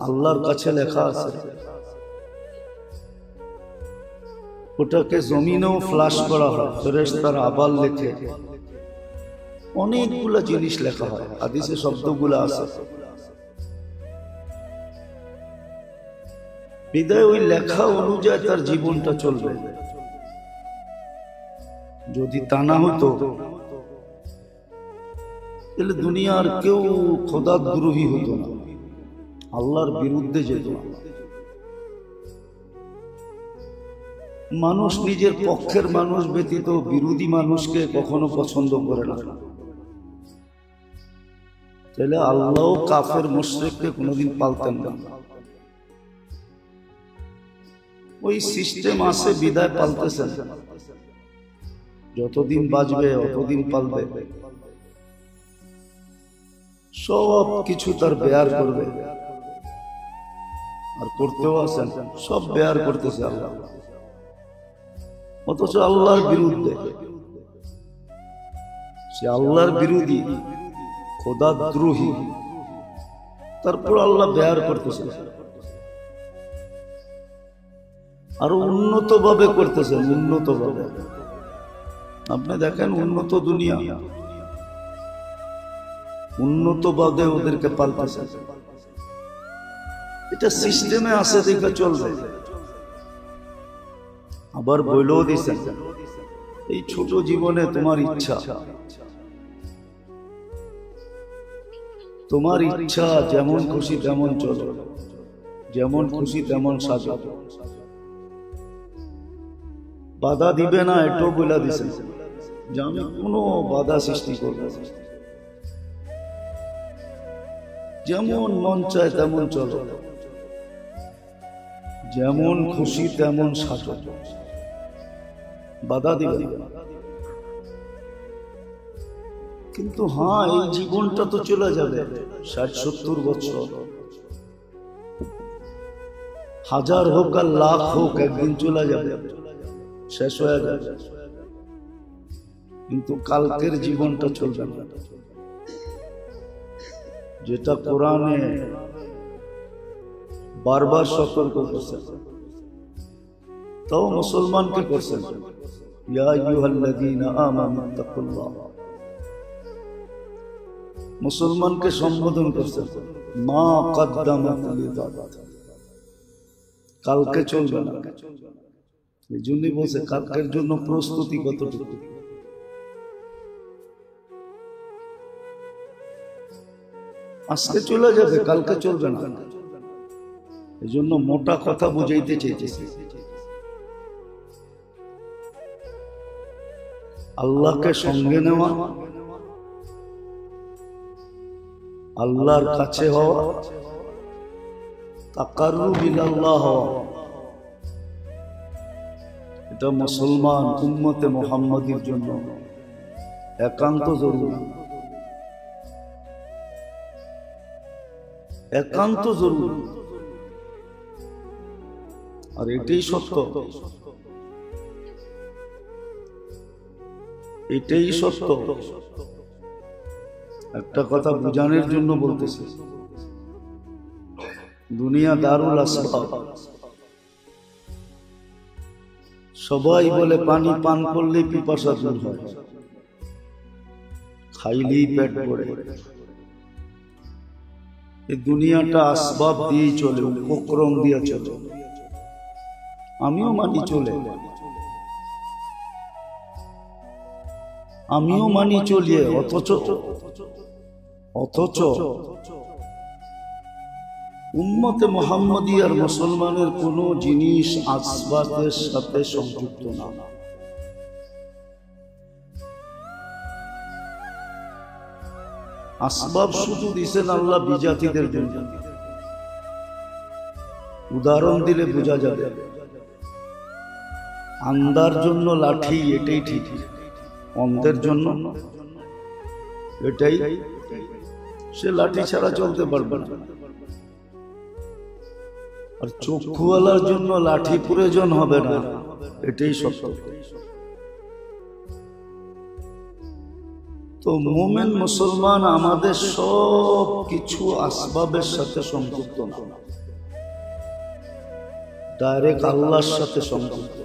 আল্লাহর কাছে লেখা আছে, ওটাকে জমিনেও ফ্লাশ করা হয়, ফেরেশতারা আবার লেখে, অনেকগুলা জিনিস লেখা হয়, হাদিসে শব্দগুলো আছে। বিদায় ওই লেখা অনুযায়ী তার জীবনটা চলবে। যদি তা না হতো তাহলে দুনিয়ার কেউ খোদাদ্রোহী হতো না, আল্লাহর বিরুদ্ধে যেত না। মানুষ নিজের পক্ষের মানুষ ব্যতীত বিরোধী মানুষকে কখনো পছন্দ করে না। তাহলে আল্লাহ কাফের মুশরিককে কোনোদিন পালতেন না। ওই সিস্টেম আছে বিদায় পালতেছেন, যতদিন বাঁচবে অতদিন পালবে, সব কিছু তার বেয়ার করবে, আর করতেও আছেন, সব বেয়ার করতেছে আল্লাহ। অথচ আল্লাহর বিরুদ্ধে, সে আল্লাহর বিরোধী, খোদাদ্রোহী, তারপর আল্লাহ বেয়ার করতেছে, আরো উন্নত ভাবে করতেছেন, উন্নত ভাবে। আপনি দেখেন উন্নত দুনিয়া, উন্নত ভাবে ওদেরকে পাল্টাছে। এটা সিস্টেমে আছে, দেখে চলবে। আবার বইলেও দিচ্ছেন এই ছোট জীবনে তোমার ইচ্ছা, তোমার ইচ্ছা যেমন খুশি তেমন চলো, যেমন খুশি তেমন সাজো, বাধা দিবে না, এটাও বলে দিছেন যে আমি কোনো বাধা সৃষ্টি করব না, যেমন মন চায় তেমন চলো, যেমন খুশি তেমন সাজো, বাধা দিবে না। কিন্তু হ্যাঁ, এই জীবনটা তো চলে যাবে, 60-70 বছর, 1000 হোক আর লাখ হোক, একদিন চলে যাবে, শেষ হয়ে যাবে। কিন্তু কালকের জীবনটা চলবে না, যেটা কোরআনে বারবার সতর্ক করছে। তাও মুসলমানকে করছেন, ইয়া আইয়ুহাল্লাযীনা আমানুত্তাকুল্লাহ, মুসলমানকে সম্বোধন করছেন, মা কদ্দামাত লিগাদ, কালকে চলবে না। এই জন্যই বলছে কালকের জন্য প্রস্তুতি কতটুকু। আজকে চলে যাবে, কালকে চলবে না। এই জন্য মোটা কথা বুঝাইতে চেয়েছি, আল্লাহকে সঙ্গে নেওয়া, আল্লাহর কাছে হওয়া, তাকাররুব ইলাল্লাহ হওয়া, এটা মুসলমান উম্মতে মুহাম্মাদীর জন্য একান্ত জরুরি, একান্ত জরুরি। আর এটাই সত্য, এটাই সত্য। একটা কথা বুঝানোর জন্য বলতেছি, দুনিয়া দারুল আসবাব। সবাই বলে পানি পান করলে পিপাসা দূর হয়, খাইলেই পেট ভরে। এই দুনিয়াটা আসবাব দিয়েই চলে, উপক্রম দিয়ে চলে। আমিও মানি চলে, আমিও মানি চলিয়ে, অথচ উম্মতে মুহাম্মদিয়ার মুসলমানের কোন জিনিস আসবাবের সাথে সংযুক্ত না। আসবাব শুধু দিছেন আল্লাহ বিজাতিদের জন্য। উদাহরণ দিলে বোঝা যাবে। আন্ধার জন্য লাঠি, এটাই ঠিক। অন্ধের জন্য এটাই, সে লাঠি ছাড়া চলতে পারবে না। আর চক্ষুওয়ালার জন্য লাঠি প্রয়োজন হবে না, এটাই সত্য। তো মুমিন মুসলমান আমাদের সব কিছু আসবাবের সাথে সংযুক্ত না, ডাইরেক্ট আল্লাহর সাথে সংযুক্ত।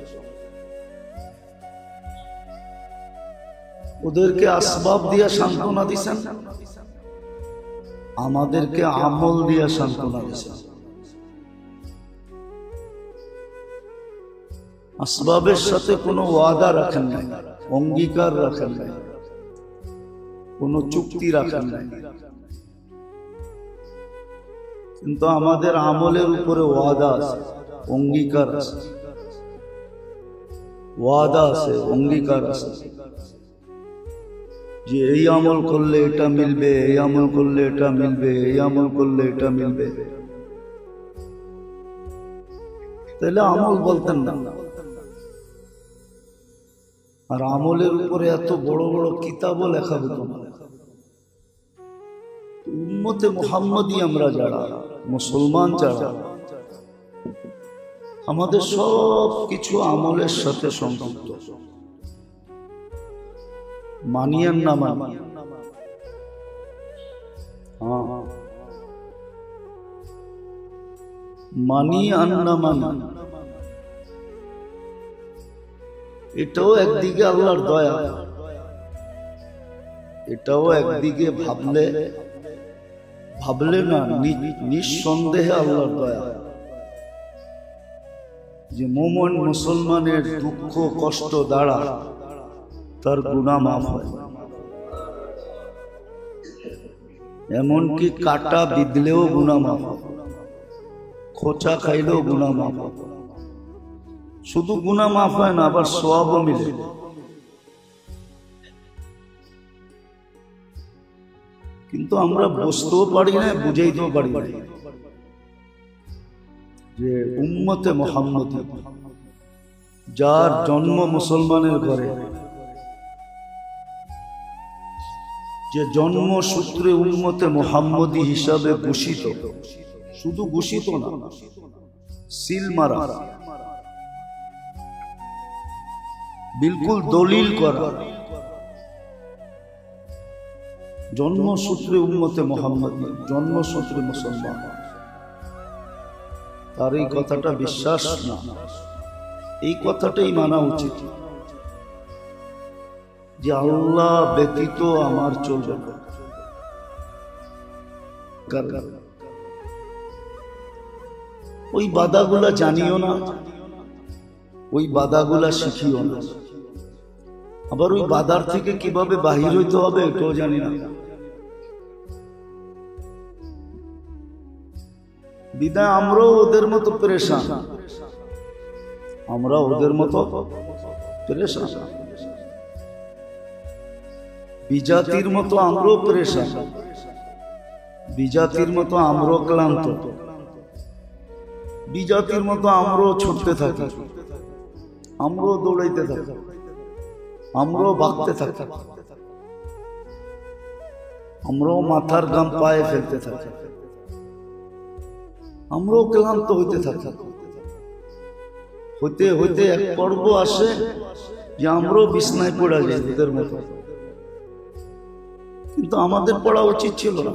ওদেরকে আসবাব দিয়া সান্ত্বনা দিছেন, আমাদেরকে আমল দিয়া সান্ত্বনা দিছেন। আসবাবের সাথে কোনো ওয়াদা রাখেন নাই, অঙ্গীকার রাখেন নাই, কোনো চুক্তি রাখেন নাই, কিন্তু আমাদের আমলের উপরে ওয়াদা আছে, অঙ্গীকার আছে। ওয়াদা আছে, অঙ্গীকার আছে যে এই আমল করলে এটা মিলবে, এই আমল করলে এটা মিলবে, এই আমল করলে এটা মিলবে। তাহলে আমল বলতেন না। আর আমলের উপরে এত বড় বড় কিতাবও লেখা হতো না। উম্মতে মুহাম্মদী আমরা যারা মুসলমান, যারা আমাদের সব কিছু আমলের সাথে সংযুক্ত। মানিয়েন না মানি, মানি আর না মানি, এটাও একদিকে আল্লাহর দয়া, এটাও একদিকে ভাবলে না নিঃসন্দেহে আল্লাহর দয়া। যে মুমিন মুসলমানের দুঃখ কষ্ট দ্বারা তার গুনাহ মাফ হয়, এমনকি কাটা বিঁধলেও গুনাহ মাফ হয়, খোঁচা খাইলেও গুনাহ মাফ হয়। শুধু গুনাহ মাফ হয় না, আবার সওয়াবও মিলে। কিন্তু আমরা বুঝতেও পারি না, বুঝাইতেও পারি না যে উম্মতে মুহাম্মদী, যার জন্ম মুসলমানের ঘরে, যে জন্মসূত্রে উম্মতে মুহাম্মদী হিসাবে ঘোষিত, শুধু ঘোষিত না, সিল মারা, বিলকুল দলিল করা, জন্মসূত্রে উম্মতে মুহাম্মদী, জন্মসূত্রে মুসলমান। তার এই কথাটা বিশ্বাস না, এই কথাটাই মানা উচিত যে আল্লাহ ব্যতীত আমার চলবে না। ওই বাধাগুলা জানিও না, ওই বাধাগুলা শিখিও না, আবার ওই বাধার থেকে কিভাবে বাহির হইতে হবে এটাও জানি না। বিদায় আমরাও ওদের মতো পেরেশান, আমরা ওদের মতো পেরেশান, বিজাতির মতো আমরাও পেরেশান, বিজাতির মতো আমরাও ক্লান্ত, বিজাতির মতো আমরাও ছুটতে থাকি, আমরাও দৌড়াইতে থাকি, আমরাও ভাগতে থাকি, আমরাও মাথার গাম পায়ে ফেলতে থাকি, আমরাও ক্লান্ত হইতে থাকি। হইতে হইতে এক পর্ব আসে যে আমরাও বিছনায় পড়া যায় ওদের মতো। কিন্তু আমাদের পড়া উচিত ছিল না,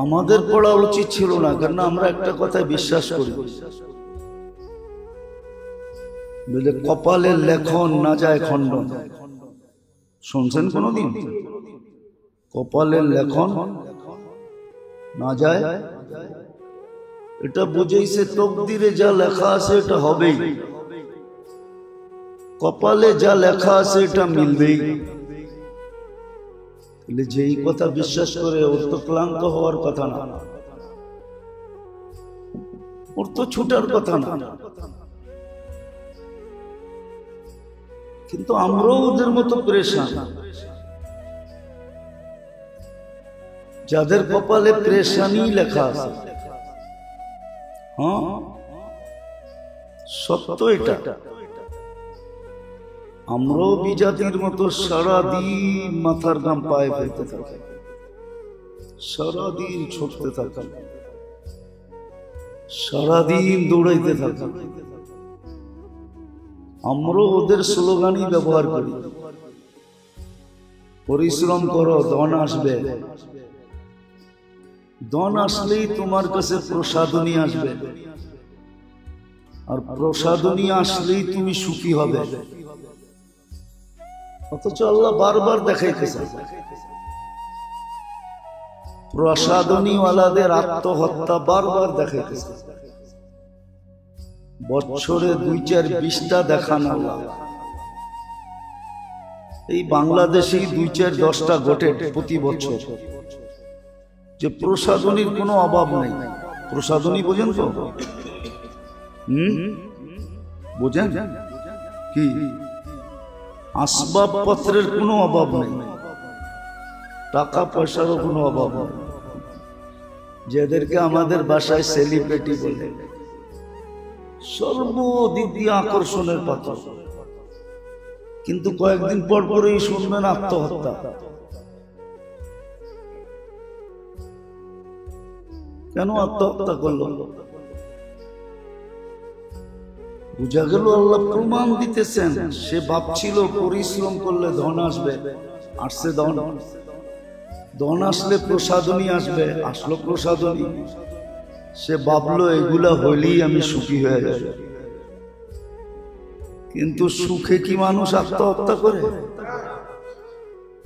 আমাদের পড়া উচিত ছিল না। কারণ আমরা একটা কথায় বিশ্বাস করি, বলে কপালের লেখন না যায় খণ্ডন। শুনছেন কোনদিন? কপালের লেখন না যায়, এটা বুঝেইছে তকদিরে যা লেখা আছে এটা হবেই, কপালে যা লেখা আছে এটা মিলবেই। তাহলে যেই কথা বিশ্বাস করে ওর তো ক্লান্ত হওয়ার কথা না, ওর তো ছুটার কথা না। কিন্তু আমরাও ওদের মতো পেরেশান। যাদের কপালে পেরেশানি লেখা আছে, হ্যাঁ সত্য এটা, আমরাও বিজাতির মতো সারাদিন মাথার ঘাম পায়ে ফেলতে থাকি, সারাদিন ছুটতে থাকি, সারাদিন দৌড়াইতে থাকি। আমরাও ওদের স্লোগানই ব্যবহার করি, পরিশ্রম করো ধন আসবে, ধন আসলেই তোমার কাছে প্রসাদনী আসবে, আর প্রসাদনী আসলেই তুমি সুখী হবে। অথচ আল্লাহ বারবার দেখাইতেছে প্রসাদনীওয়ালাদের আত্মহত্যা, বারবার দেখাইতেছে। বছরে 2-4-20টা দেখান আল্লাহ। এই বাংলাদেশেই 2-4-10টা ঘটে প্রতি বছর, যে প্রসাদনীর কোনো অভাব নেই। প্রসাদনী বোঝেন তো? বোঝেন কি? আসবাবপত্রের কোনো অভাব নেই, টাকা পয়সারও কোনো অভাব নেই, যাদেরকে আমাদের বাসায় সেলিব্রিটি বলে, সর্বদিক দিয়ে আকর্ষণের পাত্র। কিন্তু কয়েকদিন পর পরেই শুনবেন আত্মহত্যা। কেন আত্মহত্যা করলো? বুঝা গেল আল্লাহ প্রমাণ দিতেছেন, সে ভাবছিল পরিশ্রম করলে ধন আসবে, আসছে ধন, ধন আসলে প্রসাদনী আসবে, আসলো প্রসাদনী। সে ভাবলো এগুলা হইলেই আমি সুখী হয়ে যাবে। কিন্তু সুখে কি মানুষ আত্মহত্যা করে?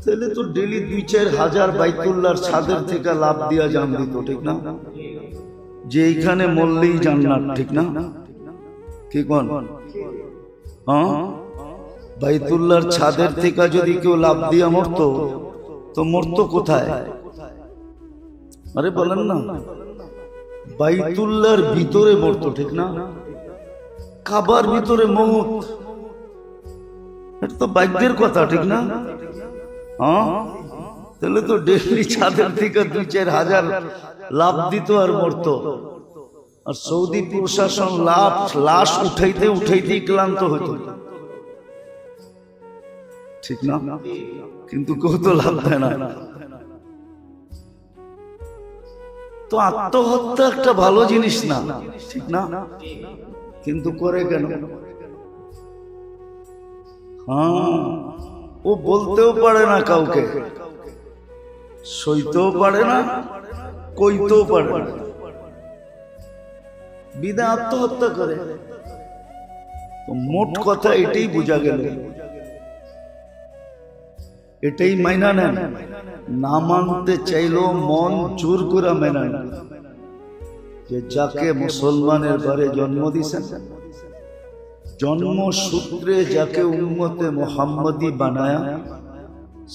তাহলে তো ডেলি 2-4 হাজার বাইতুল্লাহর ছাদের থেকে লাভ দিয়া জান দিত, ঠিক না? যে এইখানে মরলেই জান্নাত, ঠিক না? কি কোন? হ্যাঁ, বাইতুল্লাহর ছাদের থেকে যদি কেউ লাভ দিয়া মরতো, তো মরতো কোথায়? আরে বলেন না, বাইতুল্লাহর ভিতরে মরতো, ঠিক না? কাবার ভিতরে মউত, এটা তো ভাগ্যের কথা, ঠিক না? হ্যাঁ, তাহলে তো ডেলি ছাদের থেকে 2-4 হাজার লাভ দিত আর মরতো। আর সৌদি প্রশাসন লাশ উঠাইতে উঠাইতেই ক্লান্ত হতো, ঠিক না? কিন্তু কেউ তো লাভ দেয় না। তো আত্মহত্যা একটা ভালো জিনিস না, ঠিক না? কিন্তু করে কেন? হ্যাঁ, ও বলতেও পারে না কাউকে, সইতেও পারে না, কইতেও পারে না, বিদায় আত্মহত্যা করে। মোট কথা এটাই বোঝা গেল, এটাই মাইনা নেন। না মানতে চাইলেও মন জোর করে মেনে নেন যে যাকে মুসলমানের ঘরে জন্ম দিয়েছেন, জন্মসূত্রে যাকে উম্মতে মুহাম্মদী বানায়া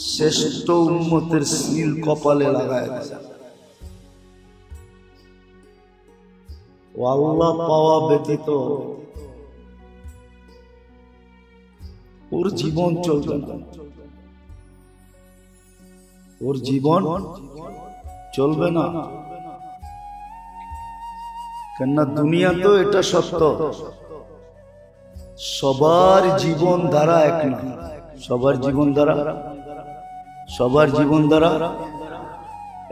শ্রেষ্ঠ উম্মতের সিল কপালে লাগায় দিয়েছেন, ও আল্লাহ পাওয়া ব্যতীত ওর জীবন চলবে না, ওর জীবন চলবে না। কেননা দুনিয়া তো এটা সত্য, সবার জীবন ধারা এক না, সবার জীবন ধারা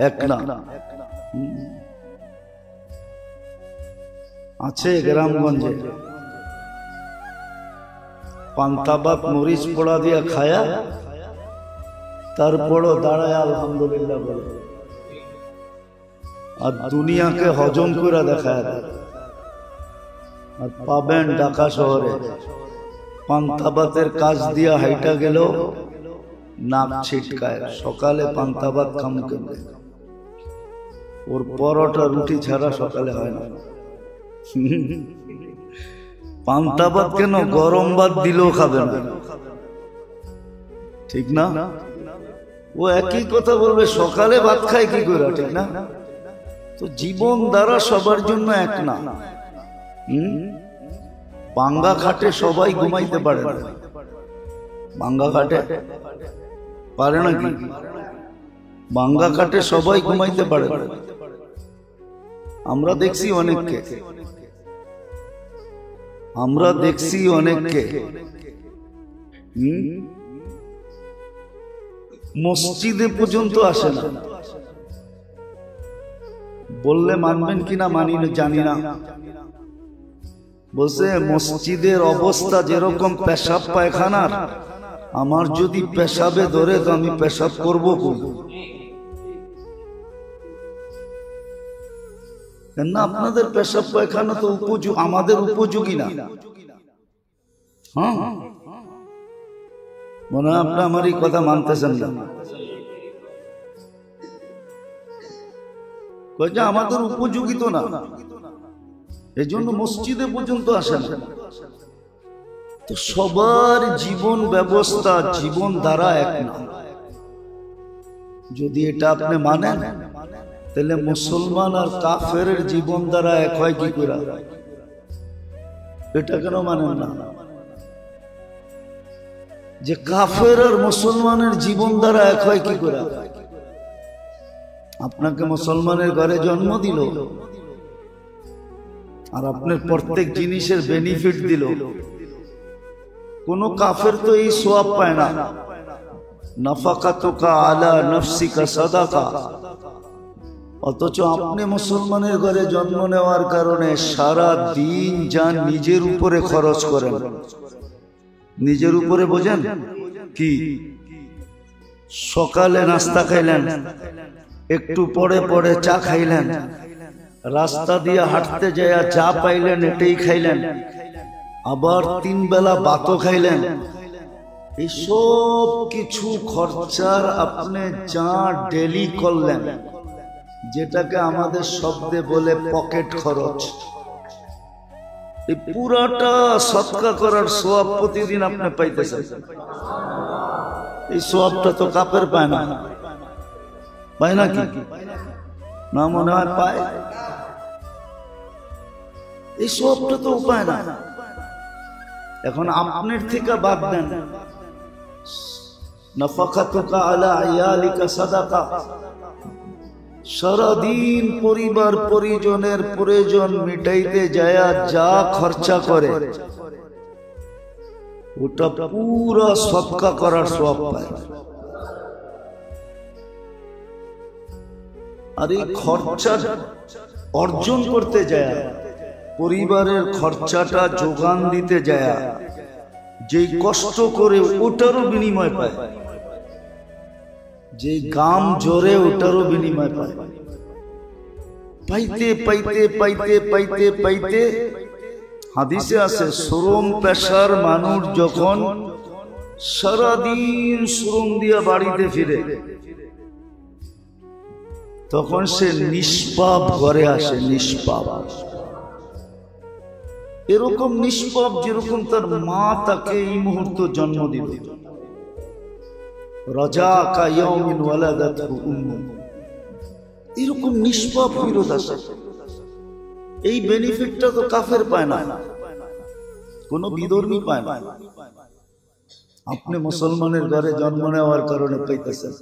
এক না। আছে গ্রামগঞ্জে পান্তা ভাত মরিচ পোড়া দিয়া খায়া, তারপরও দাঁড়ায় আলহামদুলিল্লাহ বলে, আর দুনিয়াকে হজম করে দেখায়। আর পাবেন ঢাকা শহরে পান্তা ভাতের কাজ দিয়া হাইটা গেল নাক ছিটকায়, সকালে পান্তা ভাত খামু কেমনে? ওর পরোটা রুটি ছাড়া সকালে হয় না। পান্তা ভাত কেন, গরম ভাত দিলেও খাবে না, ঠিক না? ও একই কথা বলবে, সকালে ভাত খায় কি করে, ঠিক না? তো জীবন দ্বারা সবার জন্য এক না। বাঙ্গা খাটে সবাই ঘুমাইতে পারে না। বাঙ্গা খাটে পারে নাকি? বাঙ্গা খাটে সবাই ঘুমাইতে পারে না। আমরা দেখছি অনেককে মসজিদে পর্যন্ত আসে না। বললে মানবেন কিনা মানি না জানি না। বলছে মসজিদের অবস্থা যেরকম পেশাব পায়খানার, আমার যদি পেশাবে ধরে তো আমি পেশাব করবো না? আপনাদের পেশাব পায়খানা তো আমাদের উপযোগী না। হ্যাঁ, মনে হয় আপনি আমার এই কথা মানতেছেন না। আমাদের উপযোগী তো না, এই জন্য মসজিদে পর্যন্ত আসে না। তো সবার জীবন ব্যবস্থা, জীবন ধারা এক না। যদি এটা আপনি মানেন, তাহলে মুসলমান আর কাফের জীবন ধারা এক হয় কি করে? এটা কেন মানেন না যে কাফের আর মুসলমানের জীবন ধারা এক হয় কি করে? আপনাকে মুসলমানের ঘরে জন্ম দিল আর আপনার প্রত্যেক জিনিসের বেনিফিট দিল। কোন কাফের তো এই সওয়াব পায় না। নাফাকাতুকা আলা নাফসিকা সাদাকা। অথচ আপনি মুসলমানের ঘরে জন্ম নেওয়ার কারণে সারা দিন যান নিজের উপরে খরচ করেন। নিজের উপরে বোঝেন কি? সকালে নাস্তা খাইলেন, একটু পরে পরে চা খাইলেন, রাস্তা দিয়ে হাঁটতে যায় চা পাইলেন এটাই খাইলেন, আবার 3 বেলা ভাতও খাইলেন। এই সব কিছু খরচার আপনি যা ডেলি করলেন, যেটাকে আমাদের শব্দে বলে পকেট খরচ, এই পুরাটা সদকা করার সওয়াব প্রতিদিন আপনি পাইতেছেন। এই সওয়াবটা তো কাফের পায় না, পায় নাকি? না মনে হয় পায়। এই সওয়াবটা তো পায় না। এখন আপনার থেকে বাদ দেন, নাফাকাতুকা আলা আয়ালিকা সাদাকা। সারাদিন পরিবার পরিজনের প্রয়োজন মিটাইতে যায় যা খরচা করে, ওটা পুরো সদকা করার সওয়াব পায়। আর এই খরচা অর্জন করতে যায়, পরিবারের খরচাটা যোগান দিতে যায়, যে কষ্ট করে ওটারও বিনিময় পায়, যে গাম জোরে ওটারও বিনিময় পায়। পাইতে পাইতে পাইতে পাইতে পাইতে হাদিসে আছে, শ্রম পেশার মানুষ যখন সারাদিন শ্রম দিয়া বাড়িতে ফিরে, তখন সে নিষ্পাপ ঘরে আসে। নিষ্পাপ, এরকম নিষ্পাপ যেরকম তার মা তাকে এই মুহূর্তে জন্ম দিল। রাজা কা ইয়াউমিন ওয়ালাদাতহু উম্মু, এরকম নিষ্পাপ ফিরত আসে। এই বেনিফিটটা তো কাফের পায় না, কোন বিধর্মী পায় না। আপনি মুসলমানের ঘরে জন্ম নেওয়ার কারণে পাইতেছেন,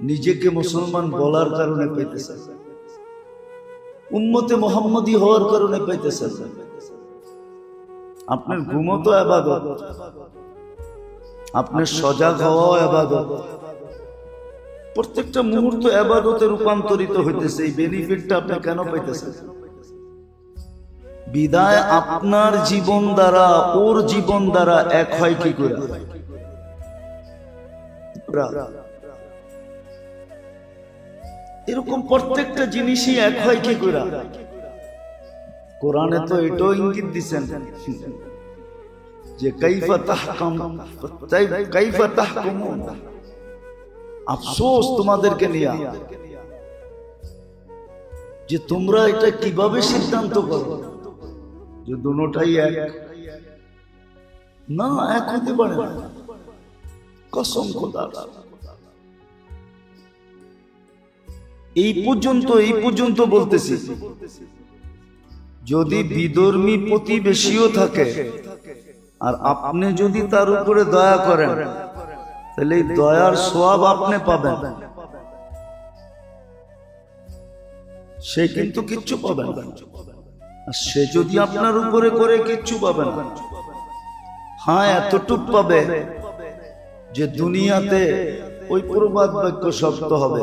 নিজেকে মুসলমান বলার কারণে পাইতেছেন, উম্মতে মুহাম্মদী হওয়ার কারণে পাইতেছেন। আপনার ঘুমও তো ইবাদত, আপনার সজাগ হওয়াও ইবাদত, প্রত্যেকটা মুহূর্ত ইবাদতে রূপান্তরিত হইতেছে। এই বেনিফিটটা আপনি কেন পাইতেছেন? বিদায় আপনার জীবন দ্বারা ওর জীবন দ্বারা এক হয় কি করে? এরকম প্রত্যেকটা জিনিসই এক হয় কি করে? কোরআনে তো এটাও ইঙ্গিত দিচ্ছেন, যে কাইফা তাহকুমুন, আফসোস তোমাদেরকে নিয়ে যে তোমরা এটা কিভাবে সিদ্ধান্ত করো যে দুটোটাই এক। না, এক হতে পারে না, কসম খোদার। এই পর্যন্ত বলতেছি, যদি বিধর্মী প্রতিবেশীও থাকে আর আপনি যদি তার উপরে দয়া করেন, তাহলে এই দয়ার সওয়াব আপনি পাবেন, সে কিন্তু কিচ্ছু পাবে না। আর সে যদি আপনার উপরে করে কিচ্ছু পাবে না। হ্যাঁ, এতটুক পাবে যে দুনিয়াতে ওই প্রবাদ বাক্য সত্য হবে,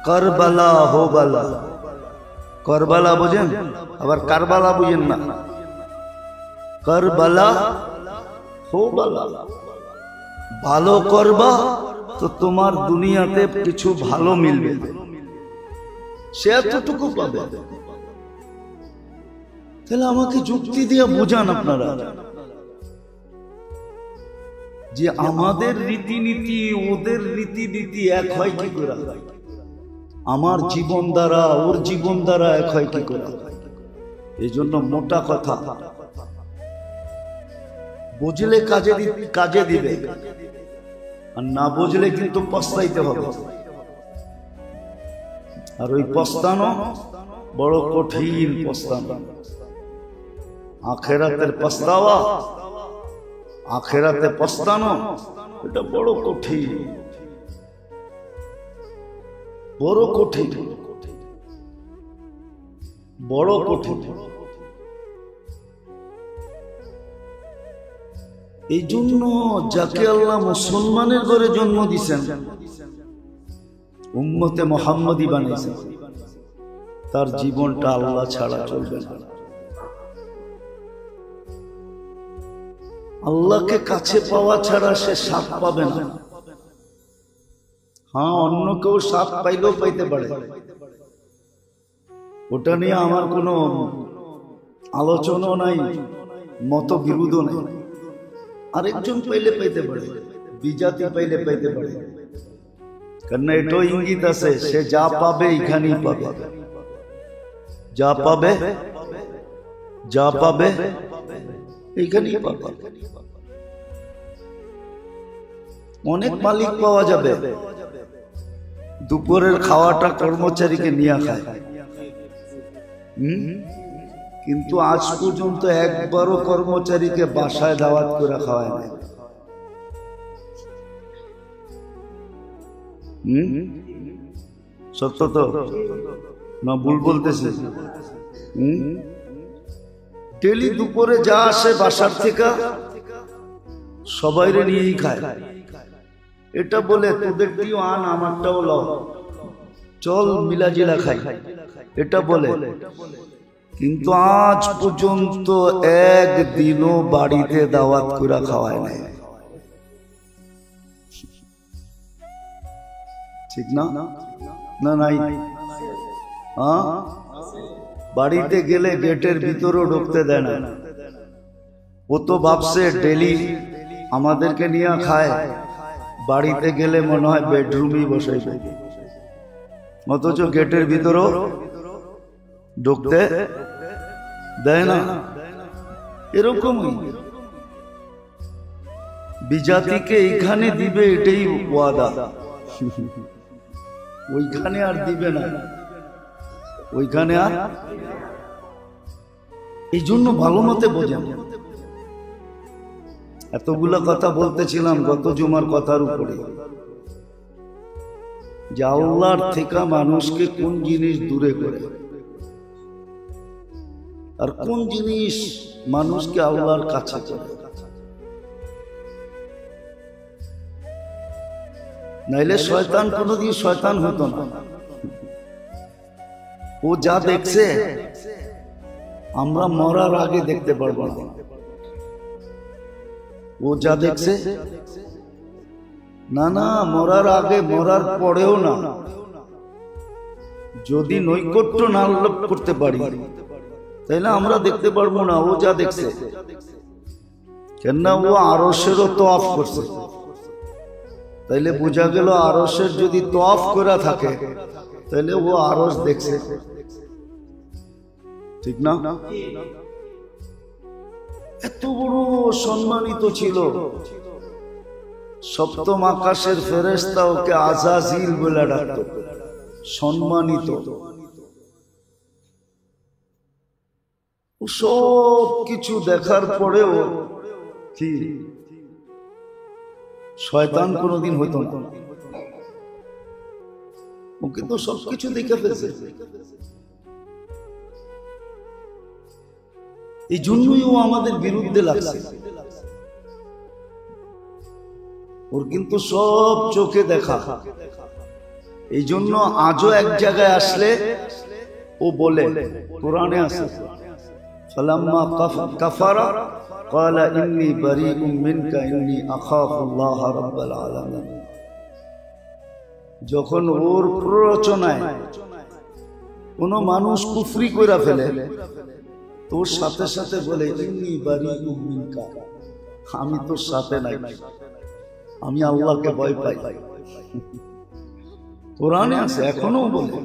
কারবালা হো বালা। কারবালা বুঝেন, আবার কারবালা বুঝেন না, কারবালা হো বালা। ভালো করবা তো তোমার দুনিয়াতে কিছু ভালো মিলবে, সে এতটুকু পাবে। তাহলে আমাকে যুক্তি দিয়ে বোঝান আপনারা যে আমাদের রীতিনীতি ওদের রীতিনীতি এক হয় কি করে? আমার জীবন দ্বারা ওর জীবন দ্বারা এক হয় কি করে? এই জন্য মোটা কথা, বুঝলে কাজে দিবে, আর না বুঝলে কিন্তু পস্তাইতে হবে। আর ওই পস্তানো বড় কঠিন পস্তানো। আখেরাতের পস্তাওয়া, আখেরাতে পস্তানো, এটা বড় কঠিন, বড় কঠিন, বড় কঠিন। এই জন্য যাকে আল্লাহ মুসলমানের ঘরে জন্ম দিয়েছেন, উম্মতে মুহাম্মদী বানিয়েছেন, তার জীবনটা আল্লাহ ছাড়া চলবে না। আল্লাহকে কাছে পাওয়া ছাড়া সে স্বাদ পাবে না। হ্যাঁ, অন্য কেউ স্বাদ পাইলেও পাইতে পারে, ওটা নিয়ে আমার কোনো আলোচনা নাই, মতবিরোধ নাই। আরেকজন পাইলে পাইতে পারে, বিজাতি পাইলে পাইতে পারে, কারণ এটাও ইঙ্গিত আছে সে যা পাবে এখানেই পাবে, যা পাবে এইখানেই পাবে। অনেক মালিক পাওয়া যাবে, দুপুরের খাওয়াটা কর্মচারীকে নিয়ে খায়, কিন্তু আজ পর্যন্ত একবারও কর্মচারীকে বাসায় দাওয়াত করে খাওয়ায় না। সত্য তো না ভুল বলতেছে? ডেলি দুপুরে যা আসে বাসার থেকে সবাইরে নিয়েই খায়। এটা বলে তোদেরটিও আন আমারটাও লও, চল মিলাজিলা খাই, এটা বলে। কিন্তু আজ পর্যন্ত একদিনও বাড়িতে দাওয়াত করে খাওয়ায় নাই। ঠিক না? না নাই? হ্যাঁ, বাড়িতে গেলে গেটের ভিতরেও ঢুকতে দেয় না। ও তো ভাবছে ডেলি আমাদেরকে নিয়ে খায়, বাড়িতে গেলে মনে হয় বেডরুমই বসাইবে, অথচ গেটের ভিতরেও ঢুকতে দেয় না। এরকমই বিজাতিকে এইখানে দিবে, এটাই ওয়াদা, ওইখানে আর দিবে না, ওইখানে আর। এই জন্য ভালো মতে বোঝেন। এতগুলা কথা বলতেছিলাম গত জুমার কথার উপরে, যে আল্লাহর থেকে মানুষকে কোন জিনিস দূরে করে আর কোন জিনিস মানুষকে আল্লাহর কাছে করে। নাইলে শয়তান কোনদিন শয়তান হতো না। ও যা দেখছে আমরা মরার আগে দেখতে পারবো না। ও যা দেখছে না, না মরার আগে, মরার পরেও না। যদি নৈকট্য না লাভ করতে পারি তাহলে আমরা দেখতে পারবো না ও যা দেখছে। কেননা ও আরশেরও তওয়াফ করছে, তাইলে বোঝা গেল আরশের যদি তওয়াফ করা থাকে তাহলে ও আরশ দেখছে, ঠিক না? এত বড় সম্মানিত ছিল, সপ্তম আকাশের ফেরেশতা ওকে আজাজিল বলে ডাকত, সম্মানিত। সব কিছু দেখার পরেও কি শয়তান কোনদিন হইতো না, ও কিন্তু সবকিছু দেখে ফেলছে। এই জন্যই ও আমাদের বিরুদ্ধে লাগছে। ওর কিন্তু সব চোখে দেখা। এই জন্য আজও এক জায়গায় আসলে ও বলে, কোরআনে আছে, ফালাম্মা কাফারা ক্বালা ইন্নী বারীউম মিনকা ইন্নী আখাফুল্লাহ রাব্বাল আলামিন। যখন ওর প্ররোচনায় কোনো মানুষ কুফরি কইরা ফেলে, তোর সাথে সাথে বলে ইন্নী বারীউম মিনকা, আমি তোর সাথে নাই, আমি আল্লাহকে ভয় পাই। কোরআনে আছে, এখনো বলে।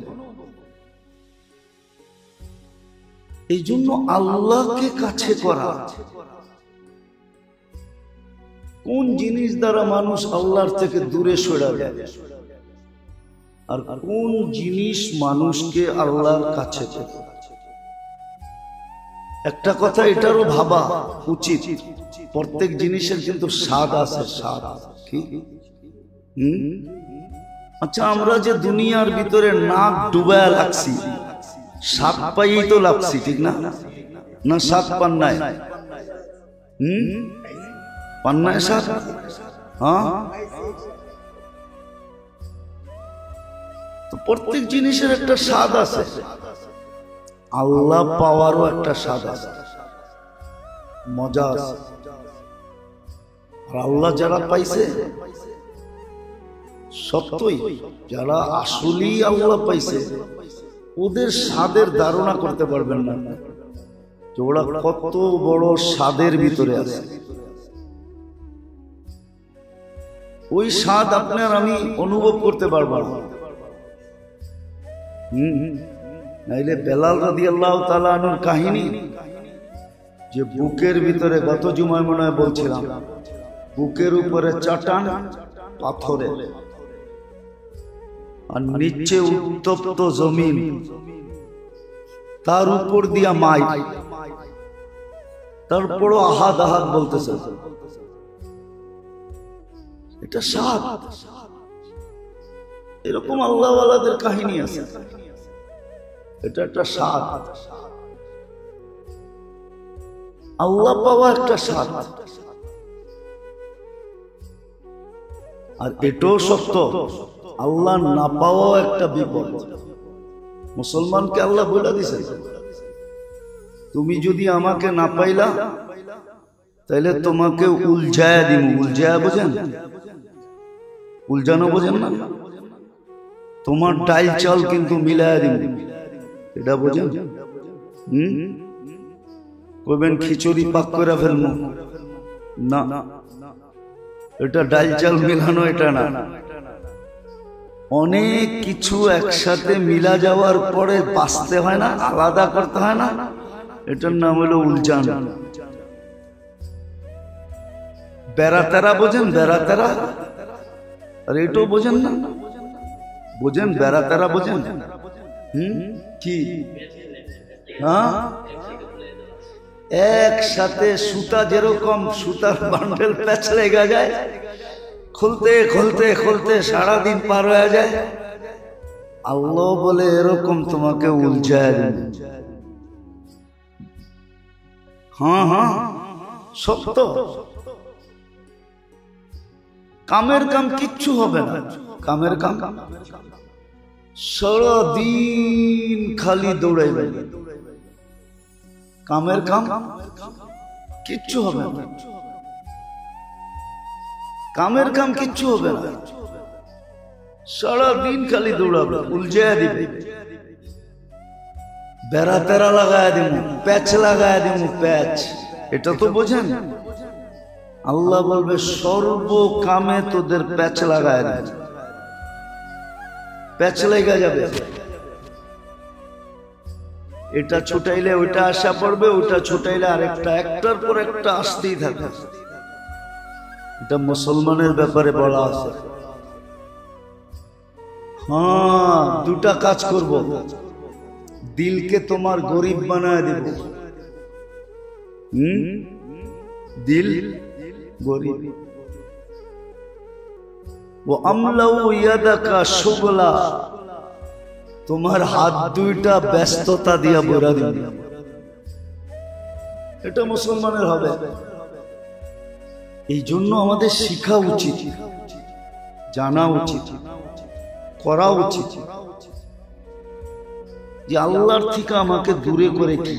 এই জন্য আল্লাহকে কাছে করা, কোন জিনিস দ্বারা মানুষ আল্লাহর থেকে দূরে সরে যায়, আর কোন জিনিস মানুষকে আল্লাহর কাছে করে। একটা কথা এটারও ভাবা উচিত, প্রত্যেক জিনিসের কিন্তু স্বাদ আছে, স্বাদ কি? আচ্ছা, আমরা যে দুনিয়ার ভিতরে নাক ডুবায়া লাগছি, স্বাদ পাই তো লাগছি, ঠিক না? না স্বাদ পান নাই? পান নাই স্বাদ? হ্যাঁ, তো প্রত্যেক জিনিসের একটা স্বাদ আছে, আল্লাহ পাওয়ারও একটা স্বাদ আছে, মজা আছে। আর আল্লাহ যারা পাইছে সত্যই, যারা আসলেই আল্লাহ পাইছে, ওদের স্বাদের ধারণা করতে পারবেন না যে ওরা কত বড় স্বাদের ভিতরে আছে। ওই স্বাদ আপনার আমি অনুভব করতে পারবো না। নাইলে বেলাল রাদিয়াল্লাহু তাআলা আনহুর কাহিনী, যে বুকের ভিতরে, গত জুমায় মনে হয় বলছিলাম, বুকের উপরে চাটান পাথরে, আর নিচে উত্তপ্ত জমিন, তার উপর দিয়া মাই, তারপরও আহাদ আহাদ বলতেছে। এটা স্বাদ। এরকম আল্লাহওয়ালাদের কাহিনী আছে, এটা একটা স্বাদ। আল্লাহ পাওয়া একটা স্বাদ। আর এটাও সত্য, আল্লাহ না পাওয়াও একটা বিপদ। মুসলমানকে আল্লাহ বলে দিছে, তুমি যদি আমাকে না পাইলা তাহলে তোমাকে উলঝায়া দিব। উলঝায়া বোঝেন? উলঝানো বোঝেন না? তোমার ডাল চাল কিন্তু মিলায়া দিব, এটা বোঝেন? কইবেন খিচুড়ি পাক করে ফেলবো না, এটা ডাল চাল মিলানো, এটা না। অনেক কিছু একসাথে মিলা যাওয়ার পরে বাঁচতে হয় না, আলাদা করতে হয় না, এটার নাম হলো উলঝান। বেড়াতেরা বোঝেন? বেড়াতেরা? আর এটাও বোঝেন না? বোঝেন? বেড়াতেরা বোঝেন? কি? হ্যাঁ, একসাথে সুতা, যেরকম সুতার বান্ডেল প্যাচ লেগে যায়, খুলতে খুলতে খুলতে সারাদিন পার হয়ে যায়। আল্লাহ বলে এরকম তোমাকে উলঝায় দিন। হ্যাঁ হ্যাঁ, সত্য। কামের কাম কিচ্ছু হবে না, কামের কাম সারাদিন খালি দৌড়াইবে, কামের কাম কিচ্ছু হবে না, কামের কাম কিচ্ছু হবে না, সারাদিন খালি দৌড়াবে, উলঝায়া দিবে। বেড়া তেরা লাগায় দিব, প্যাচ লাগায় দিব, প্যাচ। এটা তো বোঝেন? আল্লাহ বলবে সর্ব কামে তোদের প্যাচ লাগায় না, প্যাচ লেগে যাবে। এটা ছুটাইলে ওইটা আসা পড়বে, ওইটা ছুটাইলে আরেকটা, একটার পর একটা আসতেই থাকে। এটা মুসলমানের ব্যাপারে বলা আছে। হ্যাঁ, দুটা কাজ করব, দিলকে তোমার গরিব বানায় দেব। দিল গরিব। ও আমলাউ ইয়াদাকা শুগলা, তোমার হাত দুইটা ব্যস্ততা দিয়া ভরা দিন। এটা মুসলমানের হবে। এই জন্য আমাদের শিখা উচিত, জানা উচিত, করা উচিত যে আল্লাহর থেকে আমাকে দূরে করে কি,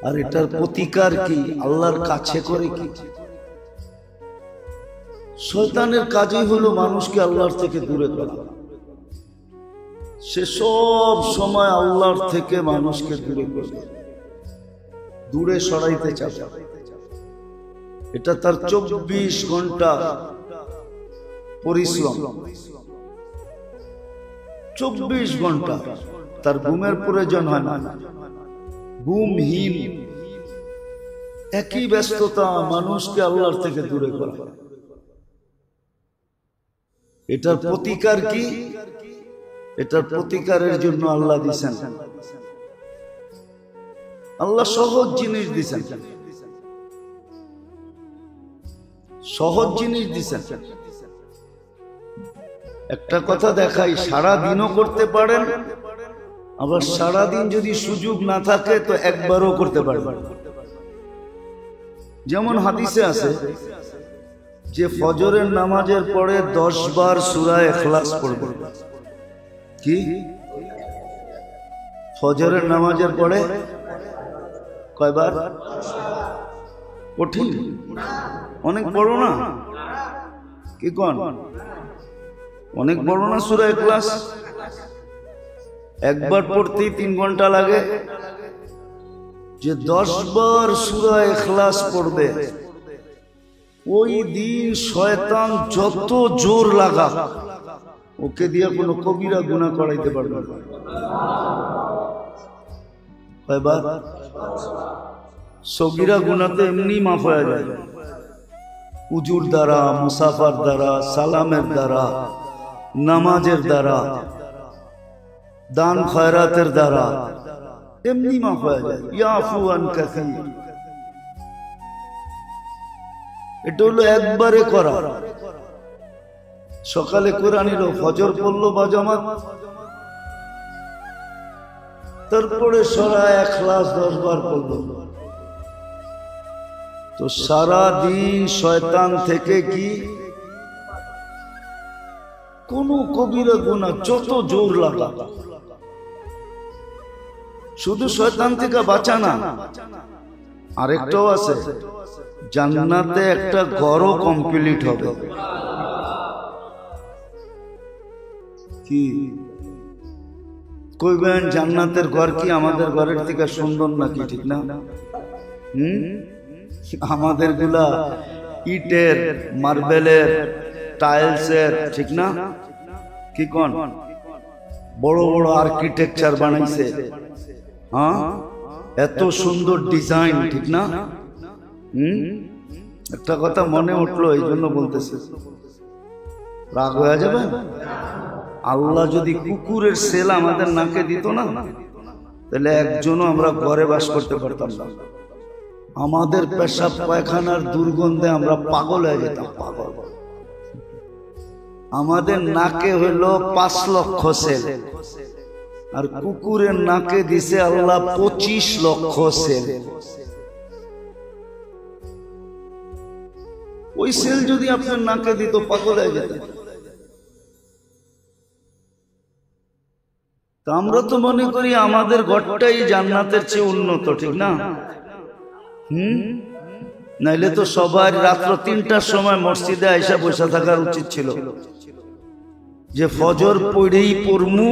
আর এটার প্রতিকার কি, আল্লাহর কাছে করে কি। শয়তানের কাজই হলো মানুষকে আল্লাহর থেকে দূরে করা। সে সব সময় আল্লাহর থেকে মানুষকে দূরে করবে, দূরে সরাইতে চায়। এটা তার 24 ঘন্টা পরিশ্রম, 24 ঘন্টা তার ঘুমের প্রয়োজন হয় না, ঘুমহীন একই ব্যস্ততা মানুষকে আল্লাহর থেকে দূরে করা। এটার প্রতিকার কি? এটার প্রতিকারের জন্য আল্লাহ দিয়েছেন, আল্লাহ সহজ জিনিস দিয়েছেন, সহজ জিনিস দিয়েছেন। একটা কথা দেখাই, সারা দিনও করতে পারেন, আবার সারাদিন যদি সুযোগ না থাকে তো একবারও করতে পারবেন। যেমন হাদিসে আছে যে ফজরের নামাজের পরে 10 বার সূরা ইখলাস পড়বে। কি? ফজরের নামাজের পরে কয়বার? কঠিন, অনেক বড় না? কি কোন? অনেক বড় না সূরা ইখলাস? একবার পড়তেই 3 ঘন্টা লাগে। যে 10 বার সূরা ইখলাস পড়বে, ওই দিন শয়তান যত জোর লাগা, ওকে দিয়ে কোনো কবিরা গুনাহ করাইতে পারবে না। কয়বার? সগীরা গুনাহ তো এমনি মাফ হয়ে যায়, উজুর দ্বারা, মুসাফার দ্বারা, সালামের দ্বারা, নামাজের দ্বারা, দান খয়রাতের দ্বারা এমনি মাফ হয়ে যায়। ইয়াফু আন কাসীর। এটা হলো একবারে করা। সকালে কোরআন এলো, ফজর পড়লো বা জামাত, তারপরে সূরা ইখলাস 10 বার পড়লো। তো সারা দিন শয়তান থেকে কি কোন কবিরা গুনাহ যত জোর লাগা, শুধু শয়তান থেকে বাঁচা না, আরেকটাও আছে, জান্নাতে একটা ঘরও কমপ্লিট হবে। কি কইবেন? জান্নাতের ঘর কি আমাদের ঘরের থেকে সুন্দর নাকি? ঠিক না? আমাদের গুলা ইটের, মার্বেলের, টাইলসের, ঠিক না? কি কোন? বড় বড় আর্কিটেকচার বানাইছে, হ্যাঁ, এত সুন্দর ডিজাইন, ঠিক না? একটা কথা মনে উঠলো, এই জন্য বলতেছে, রাগ হয়ে যাবে? আল্লাহ যদি কুকুরের সেল আমাদের নাকে দিত না, তাহলে একজনও আমরা ঘরে বাস করতে পারতাম না। আমাদের পেশাব পায়খানার দুর্গন্ধে আমরা পাগল হয়ে যেতাম, পাগল। আমাদের নাকে হইলো 5 লক্ষ সেল, আর কুকুরের নাকে দিছে আল্লাহ 25 লক্ষ সেল। ওই সেল যদি আপনার নাকে দিত, পাগল হয়ে যেত। তা আমরা তো মনে করি আমাদের ঘরটাই জান্নাতের চেয়ে উন্নত, ঠিক না? নাইলে তো সবার রাত্র 3টার সময় মসজিদে আইসা বসে থাকার উচিত ছিল, যে ফজর পড়েই পড়মু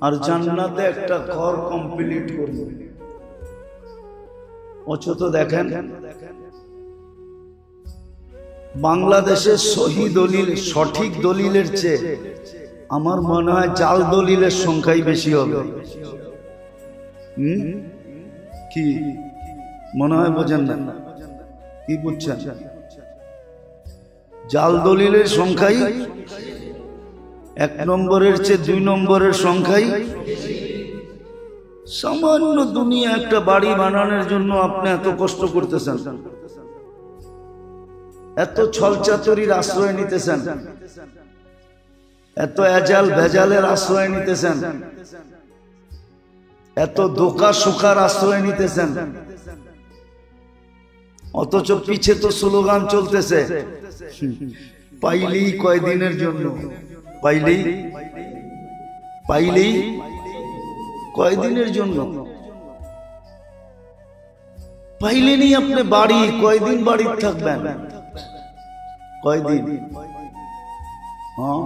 আর জান্নাতে একটা ঘর কমপ্লিট করবো। অথচ দেখেন বাংলাদেশের সহি দলিল, সঠিক দলিলের চেয়ে আমার মনে হয় জাল দলিলের সংখ্যাই বেশি হবে। কি মনে হয়? বোঝেন না? কি বুঝছেন? জাল দলিলের সংখ্যাই 1 নম্বরের চেয়ে 2 নম্বরের সংখ্যাই। সামান্য দুনিয়া একটা বাড়ি বানানোর জন্য আপনি এত কষ্ট করতেছেন, এত ছলচাতুরির আশ্রয় নিতেছেন, এত এজাল ভেজালের আশ্রয় নিতেছেন, এত ধোঁকা সুখার আশ্রয় নিতেছেন, অথচ পিছে তো স্লোগান চলতেছে পাইলেই কয়দিনের জন্য, পাইলেই পাইলেই কয়দিনের জন্য। পাইলেনি আপনি বাড়ি, কয়দিন বাড়ি থাকবেন? কয়দিন? হ্যাঁ,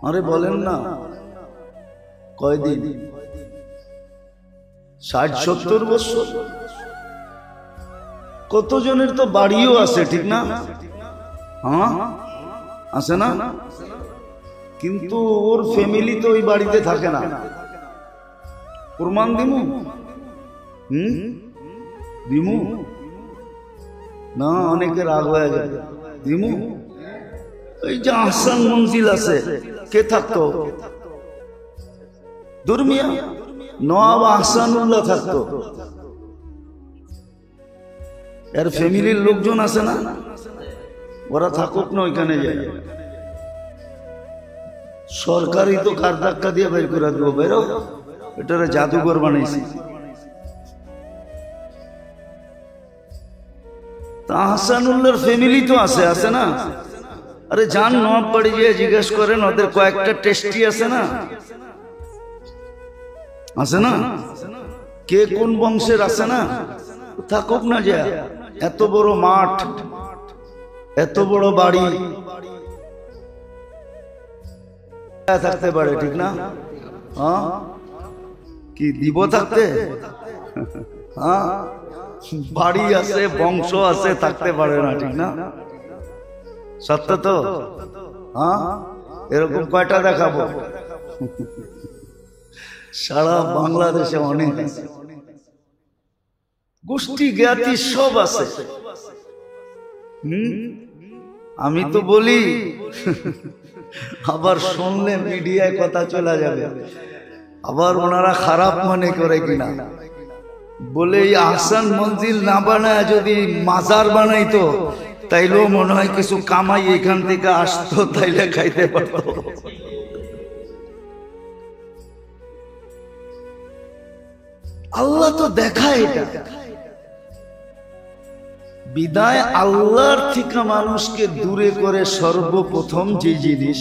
আরে বলেন না, কয়দিন? 60-70 বছর? কতজনের তো বাড়িও আছে, ঠিক না? হ্যাঁ, আছে না? কিন্তু ওর ফ্যামিলি তো ওই বাড়িতে থাকে না। প্রমাণ দিমু? দিমু না, অনেকে রাগ হয়ে যায়। দিমু? এই যে আহসান মঞ্জিল আছে, কে থাকতো? দুর্মিয়া নওয়াব আহসানুল্লাহ থাকতো। এর ফ্যামিলির লোকজন আছে না, ওরা থাকুক না, ওইখানে যায়। সরকারি তো কার ধাক্কা দিয়ে বের করে দেবো, বেরো, এটারে জাদুঘর বানাইছি। আহসানুল্লাহর ফ্যামিলি তো আছে, আছে না? আরে যান নবাব বাড়ি গিয়ে জিজ্ঞেস করেন, ওদের কয়েকটা টেস্টি আছে না, আছে না? কে কোন বংশের আছে না? থাকুক না, যা এত বড় মাঠ, এত বড় বাড়ি থাকতে পারে, ঠিক না? হ্যাঁ, কি দিব থাকতে? হ্যাঁ, বাড়ি আছে, বংশ আছে, থাকতে পারে না, ঠিক না? সত্য তো? হ্যাঁ, এরকম কয়টা দেখাবো? সারা বাংলাদেশে অনেক আছে, গোষ্ঠী জ্ঞাতি সব আছে। আমি তো বলি, আবার শুনলে মিডিয়ায় কথা চলে যাবে, আবার ওনারা খারাপ মনে করে কিনা। বলে এই আহসান মঞ্জিল না বানায় যদি মাজার বানাইতো, তাইলেও মনে হয় কিছু কামাই এখান থেকে আসতো, তাইলে খাইতে পারতো। আল্লাহ তো দেখায় এটা। বিদায় আল্লাহর থেকে মানুষকে দূরে করে সর্বপ্রথম যে জিনিস